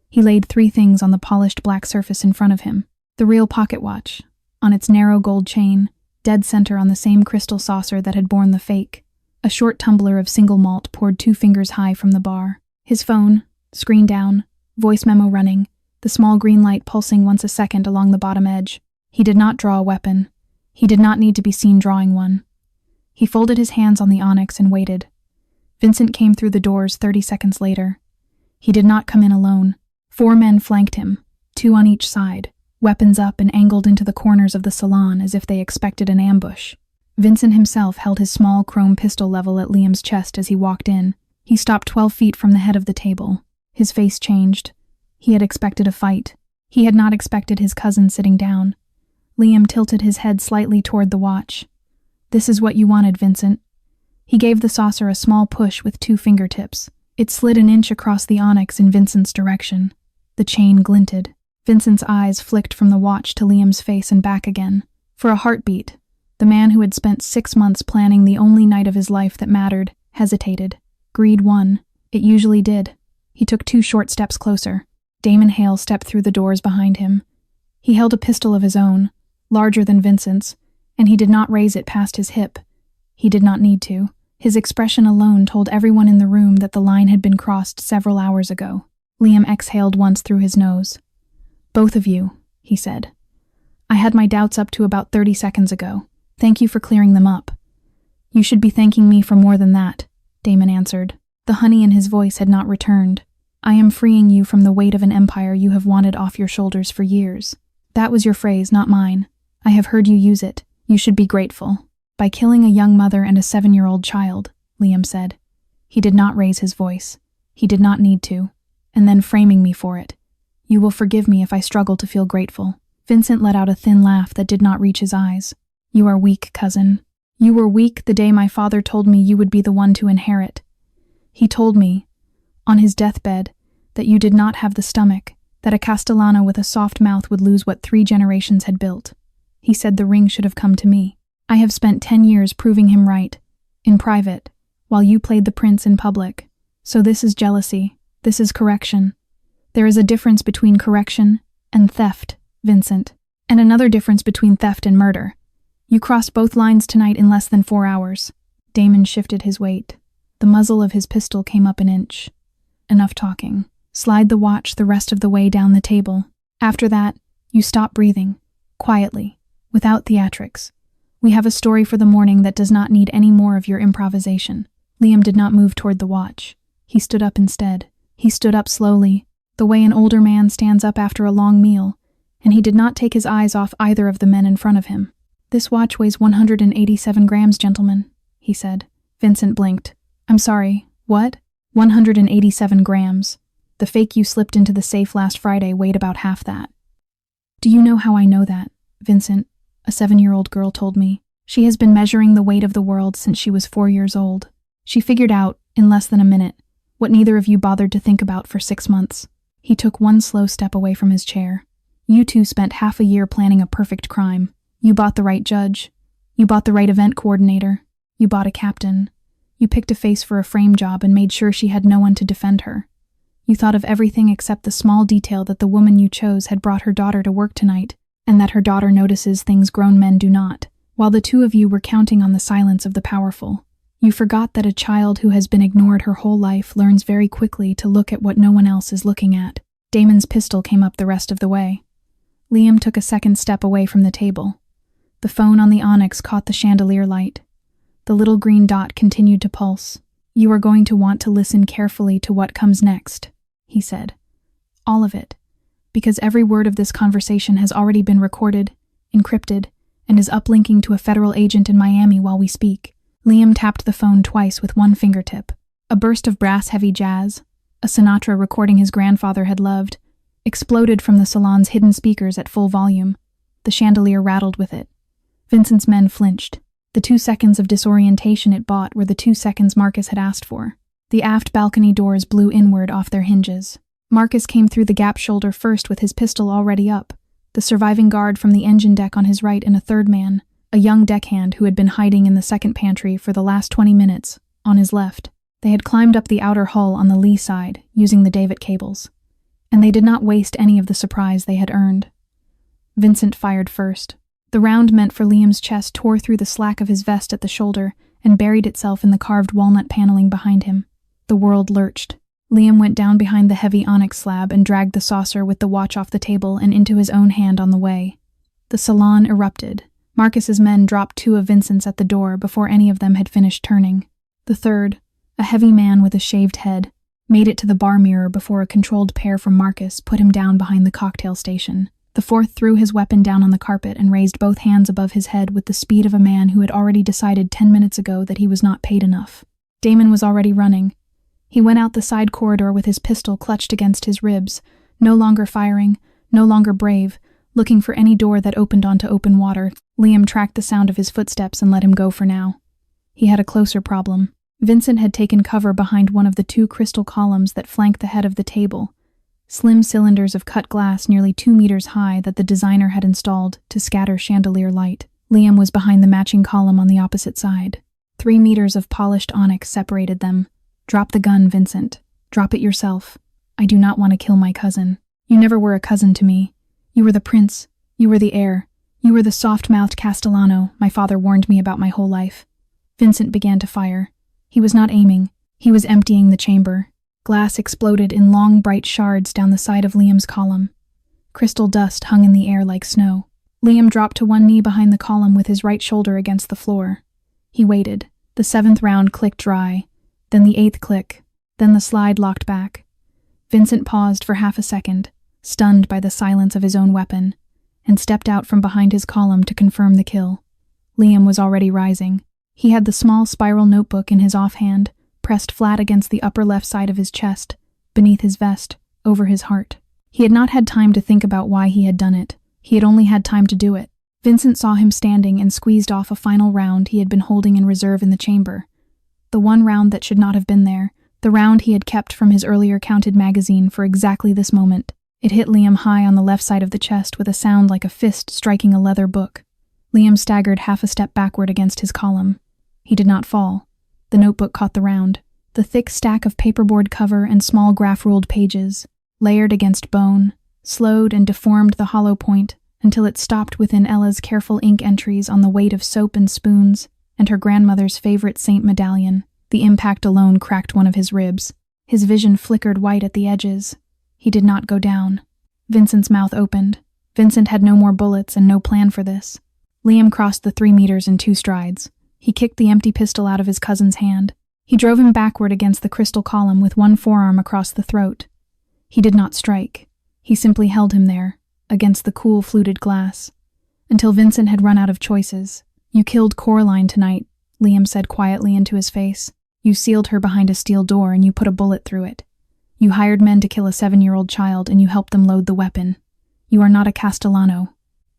He laid 3 things on the polished black surface in front of him. The real pocket watch, on its narrow gold chain, dead center on the same crystal saucer that had borne the fake. A short tumbler of single malt poured 2 fingers high from the bar. His phone, screen down, voice memo running, the small green light pulsing once a second along the bottom edge. He did not draw a weapon. He did not need to be seen drawing one. He folded his hands on the onyx and waited. Vincent came through the doors 30 seconds later. He did not come in alone. 4 men flanked him, 2 on each side, weapons up and angled into the corners of the salon as if they expected an ambush. Vincent himself held his small chrome pistol level at Liam's chest as he walked in. He stopped 12 feet from the head of the table. His face changed. He had expected a fight. He had not expected his cousin sitting down. Liam tilted his head slightly toward the watch. "This is what you wanted, Vincent." He gave the saucer a small push with 2 fingertips. It slid an inch across the onyx in Vincent's direction. The chain glinted. Vincent's eyes flicked from the watch to Liam's face and back again. For a heartbeat, the man who had spent 6 months planning the only night of his life that mattered hesitated. Greed won. It usually did. He took 2 short steps closer. Damon Hale stepped through the doors behind him. He held a pistol of his own, larger than Vincent's, and he did not raise it past his hip. He did not need to. His expression alone told everyone in the room that the line had been crossed several hours ago. Liam exhaled once through his nose. "Both of you," he said. "I had my doubts up to about 30 seconds ago. Thank you for clearing them up." "You should be thanking me for more than that," Damon answered. The honey in his voice had not returned. "I am freeing you from the weight of an empire you have wanted off your shoulders for years." "That was your phrase, not mine. I have heard you use it. You should be grateful." "By killing a young mother and a 7-year-old child," Liam said. He did not raise his voice. He did not need to. "And then framing me for it. You will forgive me if I struggle to feel grateful." Vincent let out a thin laugh that did not reach his eyes. "You are weak, cousin. You were weak the day my father told me you would be the one to inherit. He told me, on his deathbed, that you did not have the stomach, that a Castellano with a soft mouth would lose what 3 generations had built. He said the ring should have come to me. I have spent 10 years proving him right, in private, while you played the prince in public. So this is jealousy. This is correction. There is a difference between correction and theft, Vincent. And another difference between theft and murder. You crossed both lines tonight in less than 4 hours. Damon shifted his weight. The muzzle of his pistol came up an inch. Enough talking. Slide the watch the rest of the way down the table. After that, you stop breathing. Quietly. Without theatrics. We have a story for the morning that does not need any more of your improvisation. Liam did not move toward the watch. He stood up instead. He stood up slowly, the way an older man stands up after a long meal, and he did not take his eyes off either of the men in front of him. This watch weighs 187 grams, gentlemen, he said. Vincent blinked. I'm sorry, what? 187 grams. The fake you slipped into the safe last Friday weighed about half that. Do you know how I know that, Vincent? A 7-year-old girl told me. She has been measuring the weight of the world since she was 4 years old. She figured out, in less than a minute, what neither of you bothered to think about for 6 months. He took one slow step away from his chair. You two spent half a year planning a perfect crime. You bought the right judge. You bought the right event coordinator. You bought a captain. You picked a face for a frame job and made sure she had no one to defend her. You thought of everything except the small detail that the woman you chose had brought her daughter to work tonight, and that her daughter notices things grown men do not, while the two of you were counting on the silence of the powerful. You forgot that a child who has been ignored her whole life learns very quickly to look at what no one else is looking at. Damon's pistol came up the rest of the way. Liam took a second step away from the table. The phone on the onyx caught the chandelier light. The little green dot continued to pulse. You are going to want to listen carefully to what comes next, he said. All of it. Because every word of this conversation has already been recorded, encrypted, and is uplinking to a federal agent in Miami while we speak. Liam tapped the phone twice with one fingertip. A burst of brass-heavy jazz, a Sinatra recording his grandfather had loved, exploded from the salon's hidden speakers at full volume. The chandelier rattled with it. Vincent's men flinched. The 2 seconds of disorientation it bought were the 2 seconds Marcus had asked for. The aft balcony doors blew inward off their hinges. Marcus came through the gap shoulder first with his pistol already up, the surviving guard from the engine deck on his right and a third man, a young deckhand who had been hiding in the second pantry for the last 20 minutes, on his left. They had climbed up the outer hull on the lee side, using the davit cables. And they did not waste any of the surprise they had earned. Vincent fired first. The round meant for Liam's chest tore through the slack of his vest at the shoulder and buried itself in the carved walnut paneling behind him. The world lurched. Liam went down behind the heavy onyx slab and dragged the saucer with the watch off the table and into his own hand on the way. The salon erupted. Marcus's men dropped 2 of Vincent's at the door before any of them had finished turning. The third, a heavy man with a shaved head, made it to the bar mirror before a controlled pair from Marcus put him down behind the cocktail station. The fourth threw his weapon down on the carpet and raised both hands above his head with the speed of a man who had already decided 10 minutes ago that he was not paid enough. Damon was already running. He went out the side corridor with his pistol clutched against his ribs, no longer firing, no longer brave, looking for any door that opened onto open water. Liam tracked the sound of his footsteps and let him go for now. He had a closer problem. Vincent had taken cover behind one of the 2 crystal columns that flanked the head of the table, slim cylinders of cut glass nearly 2 meters high that the designer had installed to scatter chandelier light. Liam was behind the matching column on the opposite side. 3 meters of polished onyx separated them. Drop the gun, Vincent. Drop it yourself. I do not want to kill my cousin. You never were a cousin to me. You were the prince. You were the heir. You were the soft-mouthed Castellano my father warned me about my whole life. Vincent began to fire. He was not aiming. He was emptying the chamber. Glass exploded in long, bright shards down the side of Liam's column. Crystal dust hung in the air like snow. Liam dropped to one knee behind the column with his right shoulder against the floor. He waited. The 7th round clicked dry, then the 8th click, then the slide locked back. Vincent paused for half a second, stunned by the silence of his own weapon, and stepped out from behind his column to confirm the kill. Liam was already rising. He had the small spiral notebook in his offhand, pressed flat against the upper left side of his chest, beneath his vest, over his heart. He had not had time to think about why he had done it. He had only had time to do it. Vincent saw him standing and squeezed off a final round he had been holding in reserve in the chamber. The one round that should not have been there, the round he had kept from his earlier counted magazine for exactly this moment. It hit Liam high on the left side of the chest with a sound like a fist striking a leather book. Liam staggered half a step backward against his column. He did not fall. The notebook caught the round. The thick stack of paperboard cover and small graph-ruled pages, layered against bone, slowed and deformed the hollow point until it stopped within Ella's careful ink entries on the weight of soap and spoons and her grandmother's favorite saint medallion. The impact alone cracked one of his ribs. His vision flickered white at the edges. He did not go down. Vincent's mouth opened. Vincent had no more bullets and no plan for this. Liam crossed the 3 meters in 2 strides. He kicked the empty pistol out of his cousin's hand. He drove him backward against the crystal column with one forearm across the throat. He did not strike. He simply held him there, against the cool fluted glass, until Vincent had run out of choices. "You killed Coraline tonight," Liam said quietly into his face. "You sealed her behind a steel door and you put a bullet through it. You hired men to kill a 7-year-old child and you helped them load the weapon. You are not a Castellano.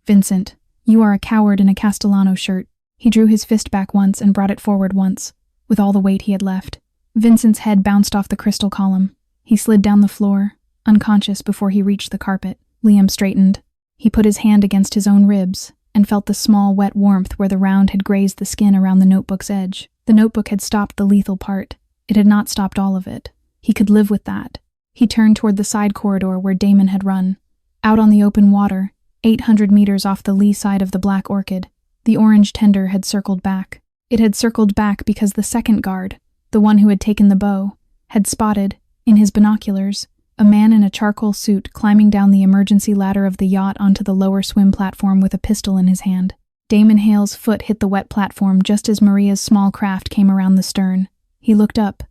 Vincent, you are a coward in a Castellano shirt." He drew his fist back once and brought it forward once, with all the weight he had left. Vincent's head bounced off the crystal column. He slid down the floor, unconscious before he reached the carpet. Liam straightened. He put his hand against his own ribs and felt the small, wet warmth where the round had grazed the skin around the notebook's edge. The notebook had stopped the lethal part. It had not stopped all of it. He could live with that. He turned toward the side corridor where Damon had run. Out on the open water, 800 meters off the lee side of the Black Orchid, the orange tender had circled back. It had circled back because the second guard, the one who had taken the bow, had spotted, in his binoculars, a man in a charcoal suit climbing down the emergency ladder of the yacht onto the lower swim platform with a pistol in his hand. Damon Hale's foot hit the wet platform just as Maria's small craft came around the stern. He looked up.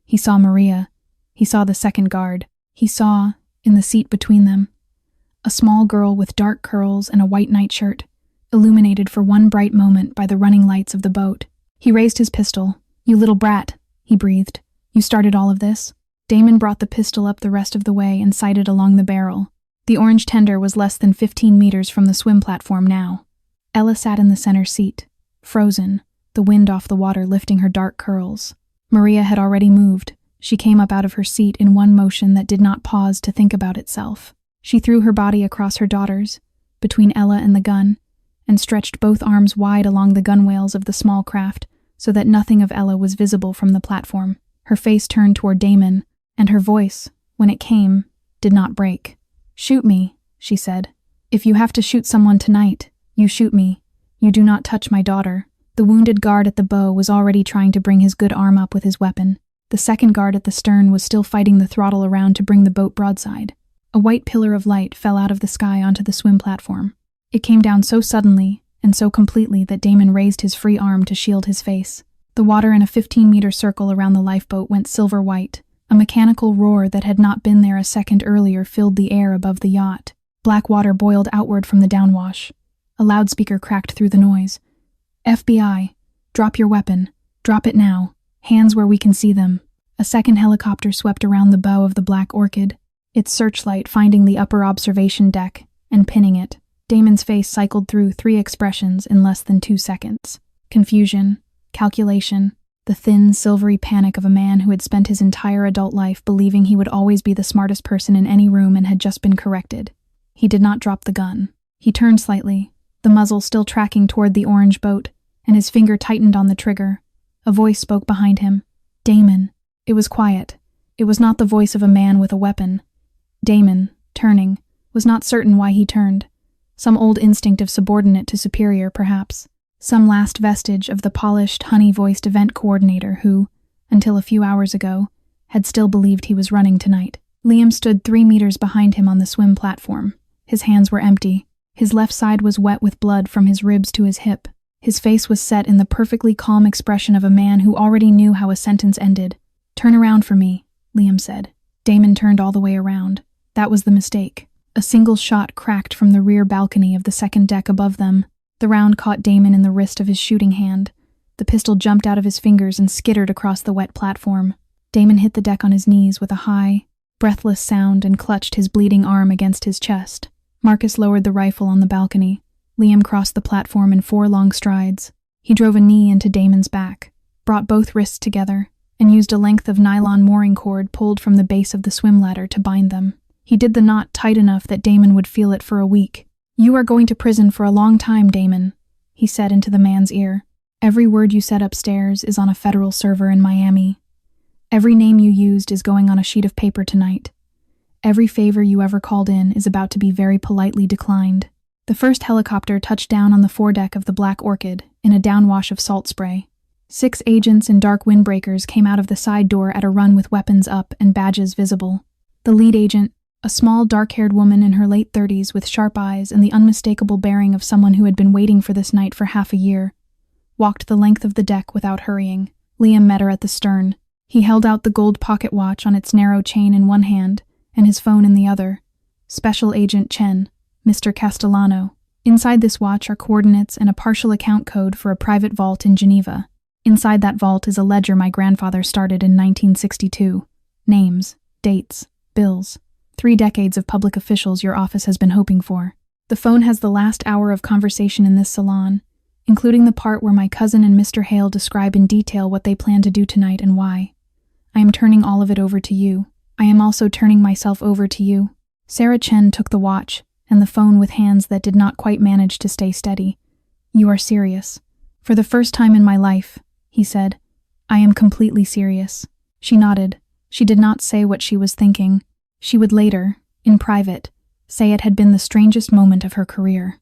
He saw Maria. He saw the second guard. He saw, in the seat between them, a small girl with dark curls and a white nightshirt, illuminated for one bright moment by the running lights of the boat. He raised his pistol. "You little brat," he breathed. "You started all of this?" Damon brought the pistol up the rest of the way and sighted along the barrel. The orange tender was less than 15 meters from the swim platform now. Ella sat in the center seat, frozen, the wind off the water lifting her dark curls. Maria had already moved. She came up out of her seat in one motion that did not pause to think about itself. She threw her body across her daughter's, between Ella and the gun, and stretched both arms wide along the gunwales of the small craft so that nothing of Ella was visible from the platform. Her face turned toward Damon, and her voice, when it came, did not break. "Shoot me," she said. "If you have to shoot someone tonight, you shoot me. You do not touch my daughter." The wounded guard at the bow was already trying to bring his good arm up with his weapon. The second guard at the stern was still fighting the throttle around to bring the boat broadside. A white pillar of light fell out of the sky onto the swim platform. It came down so suddenly and so completely that Damon raised his free arm to shield his face. The water in a 15-meter circle around the lifeboat went silver-white. A mechanical roar that had not been there a second earlier filled the air above the yacht. Black water boiled outward from the downwash. A loudspeaker cracked through the noise. "FBI, drop your weapon. Drop it now. Hands where we can see them." A second helicopter swept around the bow of the Black Orchid, its searchlight finding the upper observation deck and pinning it. Damon's face cycled through 3 expressions in less than 2 seconds. Confusion, calculation, the thin, silvery panic of a man who had spent his entire adult life believing he would always be the smartest person in any room and had just been corrected. He did not drop the gun. He turned slightly, the muzzle still tracking toward the orange boat, and his finger tightened on the trigger. A voice spoke behind him. "Damon." It was quiet. It was not the voice of a man with a weapon. Damon, turning, was not certain why he turned. Some old instinct of subordinate to superior, perhaps. Some last vestige of the polished, honey-voiced event coordinator who, until a few hours ago, had still believed he was running tonight. Liam stood 3 meters behind him on the swim platform. His hands were empty. His left side was wet with blood from his ribs to his hip. His face was set in the perfectly calm expression of a man who already knew how a sentence ended. "Turn around for me," Liam said. Damon turned all the way around. That was the mistake. A single shot cracked from the rear balcony of the second deck above them. The round caught Damon in the wrist of his shooting hand. The pistol jumped out of his fingers and skittered across the wet platform. Damon hit the deck on his knees with a high, breathless sound and clutched his bleeding arm against his chest. Marcus lowered the rifle on the balcony. Liam crossed the platform in 4 long strides. He drove a knee into Damon's back, brought both wrists together, and used a length of nylon mooring cord pulled from the base of the swim ladder to bind them. He did the knot tight enough that Damon would feel it for a week. "You are going to prison for a long time, Damon," he he said into the man's ear. "Every word you said upstairs is on a federal server in Miami. Every name you used is going on a sheet of paper tonight. Every favor you ever called in is about to be very politely declined." The first helicopter touched down on the foredeck of the Black Orchid in a downwash of salt spray. 6 agents in dark windbreakers came out of the side door at a run with weapons up and badges visible. The lead agent, a small, dark-haired woman in her late 30s with sharp eyes and the unmistakable bearing of someone who had been waiting for this night for half a year, walked the length of the deck without hurrying. Liam met her at the stern. He held out the gold pocket watch on its narrow chain in one hand and his phone in the other. "Special Agent Chen, Mr. Castellano. Inside this watch are coordinates and a partial account code for a private vault in Geneva. Inside that vault is a ledger my grandfather started in 1962. Names, dates, bills. 3 decades of public officials your office has been hoping for. The phone has the last hour of conversation in this salon, including the part where my cousin and Mr. Hale describe in detail what they plan to do tonight and why. I am turning all of it over to you. I am also turning myself over to you." Sarah Chen took the watch and the phone with hands that did not quite manage to stay steady. "You are serious." "For the first time in my life," he said. "I am completely serious." She nodded. She did not say what she was thinking. She would later, in private, say it had been the strangest moment of her career.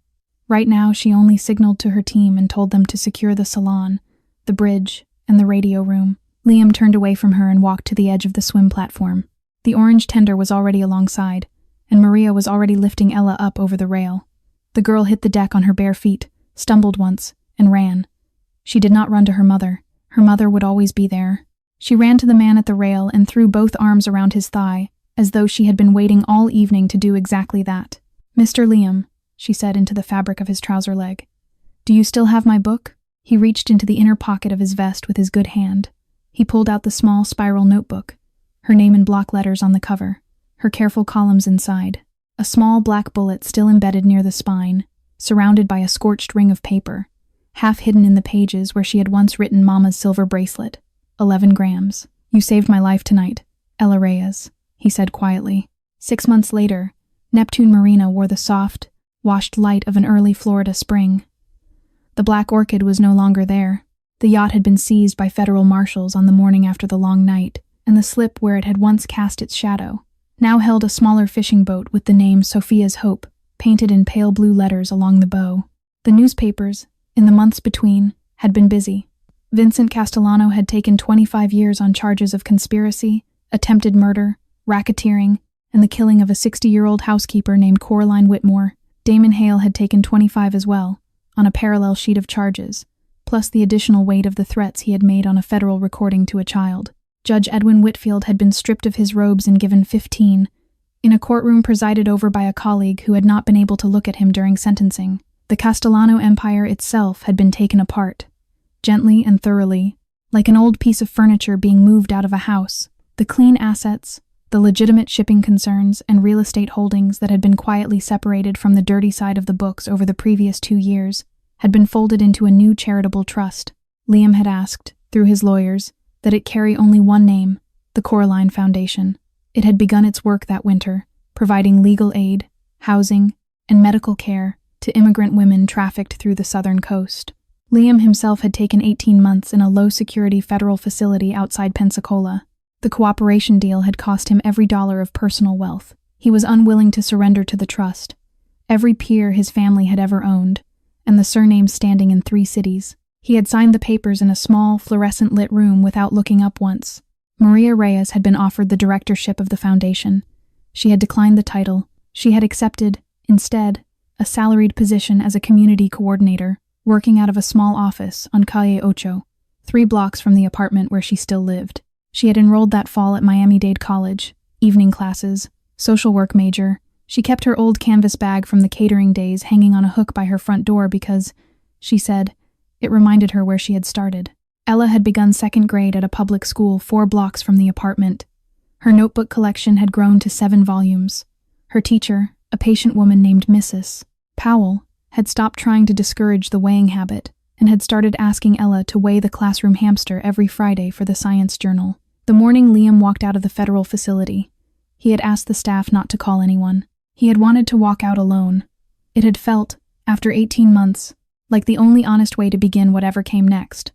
Right now, she only signaled to her team and told them to secure the salon, the bridge, and the radio room. Liam turned away from her and walked to the edge of the swim platform. The orange tender was already alongside, and Maria was already lifting Ella up over the rail. The girl hit the deck on her bare feet, stumbled once, and ran. She did not run to her mother. Her mother would always be there. She ran to the man at the rail and threw both arms around his thigh, as though she had been waiting all evening to do exactly that. "Mr. Liam," she said into the fabric of his trouser leg. "Do you still have my book?" He reached into the inner pocket of his vest with his good hand. He pulled out the small spiral notebook, her name in block letters on the cover, her careful columns inside. A small black bullet still embedded near the spine, surrounded by a scorched ring of paper, half hidden in the pages where she had once written Mama's silver bracelet. 11 grams. "You saved my life tonight, Ella Reyes," he said quietly. 6 months later, Neptune Marina wore the soft, washed light of an early Florida spring. The Black Orchid was no longer there. The yacht had been seized by federal marshals on the morning after the long night, and the slip where it had once cast its shadow now held a smaller fishing boat with the name Sophia's Hope painted in pale blue letters along the bow. The newspapers, in the months between, had been busy. Vincent Castellano had taken 25 years on charges of conspiracy, attempted murder, racketeering, and the killing of a 60-year-old housekeeper named Coraline Whitmore. Damon Hale had taken 25 as well, on a parallel sheet of charges, plus the additional weight of the threats he had made on a federal recording to a child. Judge Edwin Whitfield had been stripped of his robes and given 15, in a courtroom presided over by a colleague who had not been able to look at him during sentencing. The Castellano empire itself had been taken apart, gently and thoroughly, like an old piece of furniture being moved out of a house. The clean assets, the legitimate shipping concerns and real estate holdings that had been quietly separated from the dirty side of the books over the previous 2 years had been folded into a new charitable trust. Liam had asked, through his lawyers, that it carry only one name, the Coraline Foundation. It had begun its work that winter, providing legal aid, housing, and medical care to immigrant women trafficked through the southern coast. Liam himself had taken 18 months in a low-security federal facility outside Pensacola. The cooperation deal had cost him every dollar of personal wealth. He was unwilling to surrender to the trust, every peer his family had ever owned, and the surnames standing in 3 cities. He had signed the papers in a small, fluorescent-lit room without looking up once. Maria Reyes had been offered the directorship of the foundation. She had declined the title. She had accepted, instead, a salaried position as a community coordinator, working out of a small office on Calle Ocho, 3 blocks from the apartment where she still lived. She had enrolled that fall at Miami-Dade College, evening classes, social work major. She kept her old canvas bag from the catering days hanging on a hook by her front door because, she said, it reminded her where she had started. Ella had begun 2nd grade at a public school 4 blocks from the apartment. Her notebook collection had grown to 7 volumes. Her teacher, a patient woman named Mrs. Powell, had stopped trying to discourage the weighing habit and had started asking Ella to weigh the classroom hamster every Friday for the Science Journal. The morning Liam walked out of the federal facility, he had asked the staff not to call anyone. He had wanted to walk out alone. It had felt, after 18 months, like the only honest way to begin whatever came next.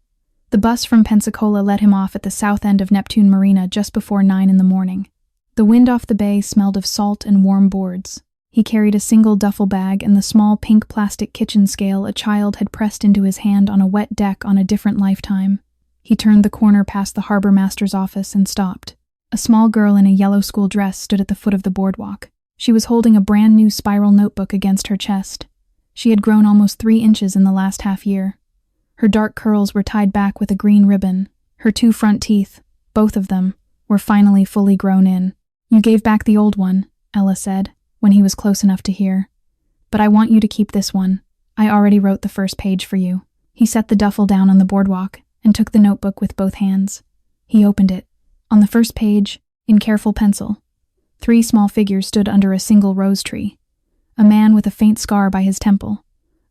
The bus from Pensacola let him off at the south end of Neptune Marina just before 9 in the morning. The wind off the bay smelled of salt and warm boards. He carried a single duffel bag and the small pink plastic kitchen scale a child had pressed into his hand on a wet deck on a different lifetime. He turned the corner past the harbor master's office and stopped. A small girl in a yellow school dress stood at the foot of the boardwalk. She was holding a brand new spiral notebook against her chest. She had grown almost 3 inches in the last half year. Her dark curls were tied back with a green ribbon. Her 2 front teeth, both of them, were finally fully grown in. "You gave back the old one," Ella said, when he was close enough to hear. "But I want you to keep this one. I already wrote the first page for you." He set the duffel down on the boardwalk and took the notebook with both hands. He opened it. On the first page, in careful pencil, 3 small figures stood under a single rose tree. A man with a faint scar by his temple,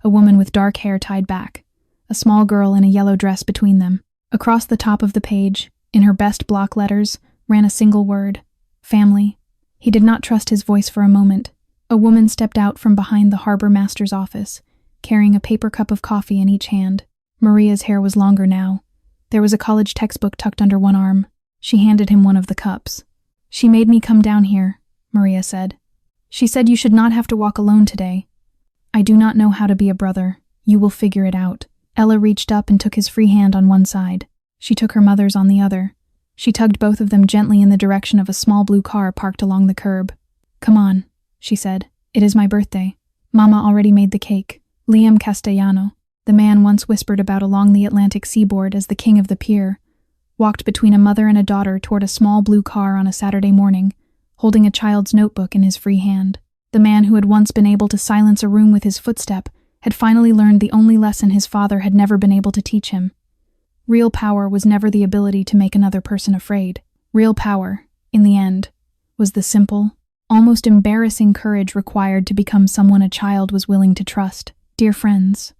a woman with dark hair tied back, a small girl in a yellow dress between them. Across the top of the page, in her best block letters, ran a single word: family. He did not trust his voice for a moment. A woman stepped out from behind the harbor master's office, carrying a paper cup of coffee in each hand. Maria's hair was longer now. There was a college textbook tucked under one arm. She handed him one of the cups. "She made me come down here," Maria said. "She said you should not have to walk alone today. I do not know how to be a brother. You will figure it out." Ella reached up and took his free hand on one side. She took her mother's on the other. She tugged both of them gently in the direction of a small blue car parked along the curb. "Come on," she said. "It is my birthday. Mama already made the cake." Liam Castellano, the man once whispered about along the Atlantic seaboard as the king of the pier, walked between a mother and a daughter toward a small blue car on a Saturday morning, holding a child's notebook in his free hand. The man who had once been able to silence a room with his footstep had finally learned the only lesson his father had never been able to teach him. Real power was never the ability to make another person afraid. Real power, in the end, was the simple, almost embarrassing courage required to become someone a child was willing to trust. Dear friends,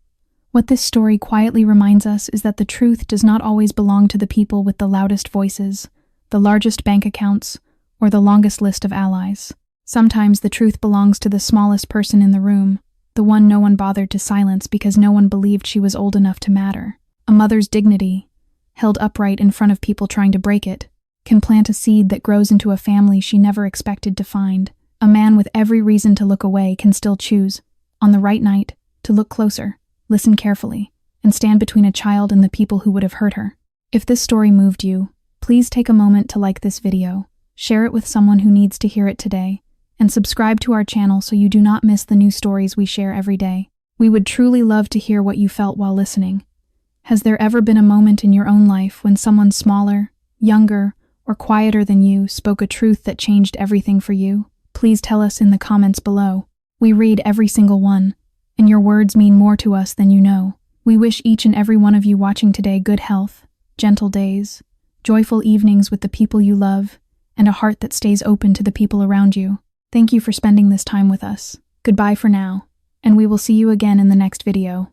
what this story quietly reminds us is that the truth does not always belong to the people with the loudest voices, the largest bank accounts, or the longest list of allies. Sometimes the truth belongs to the smallest person in the room, the one no one bothered to silence because no one believed she was old enough to matter. A mother's dignity, held upright in front of people trying to break it, can plant a seed that grows into a family she never expected to find. A man with every reason to look away can still choose, on the right night, to look closer, listen carefully, and stand between a child and the people who would have hurt her. If this story moved you, please take a moment to like this video, share it with someone who needs to hear it today, and subscribe to our channel so you do not miss the new stories we share every day. We would truly love to hear what you felt while listening. Has there ever been a moment in your own life when someone smaller, younger, or quieter than you spoke a truth that changed everything for you? Please tell us in the comments below. We read every single one, and your words mean more to us than you know. We wish each and every one of you watching today good health, gentle days, joyful evenings with the people you love, and a heart that stays open to the people around you. Thank you for spending this time with us. Goodbye for now, and we will see you again in the next video.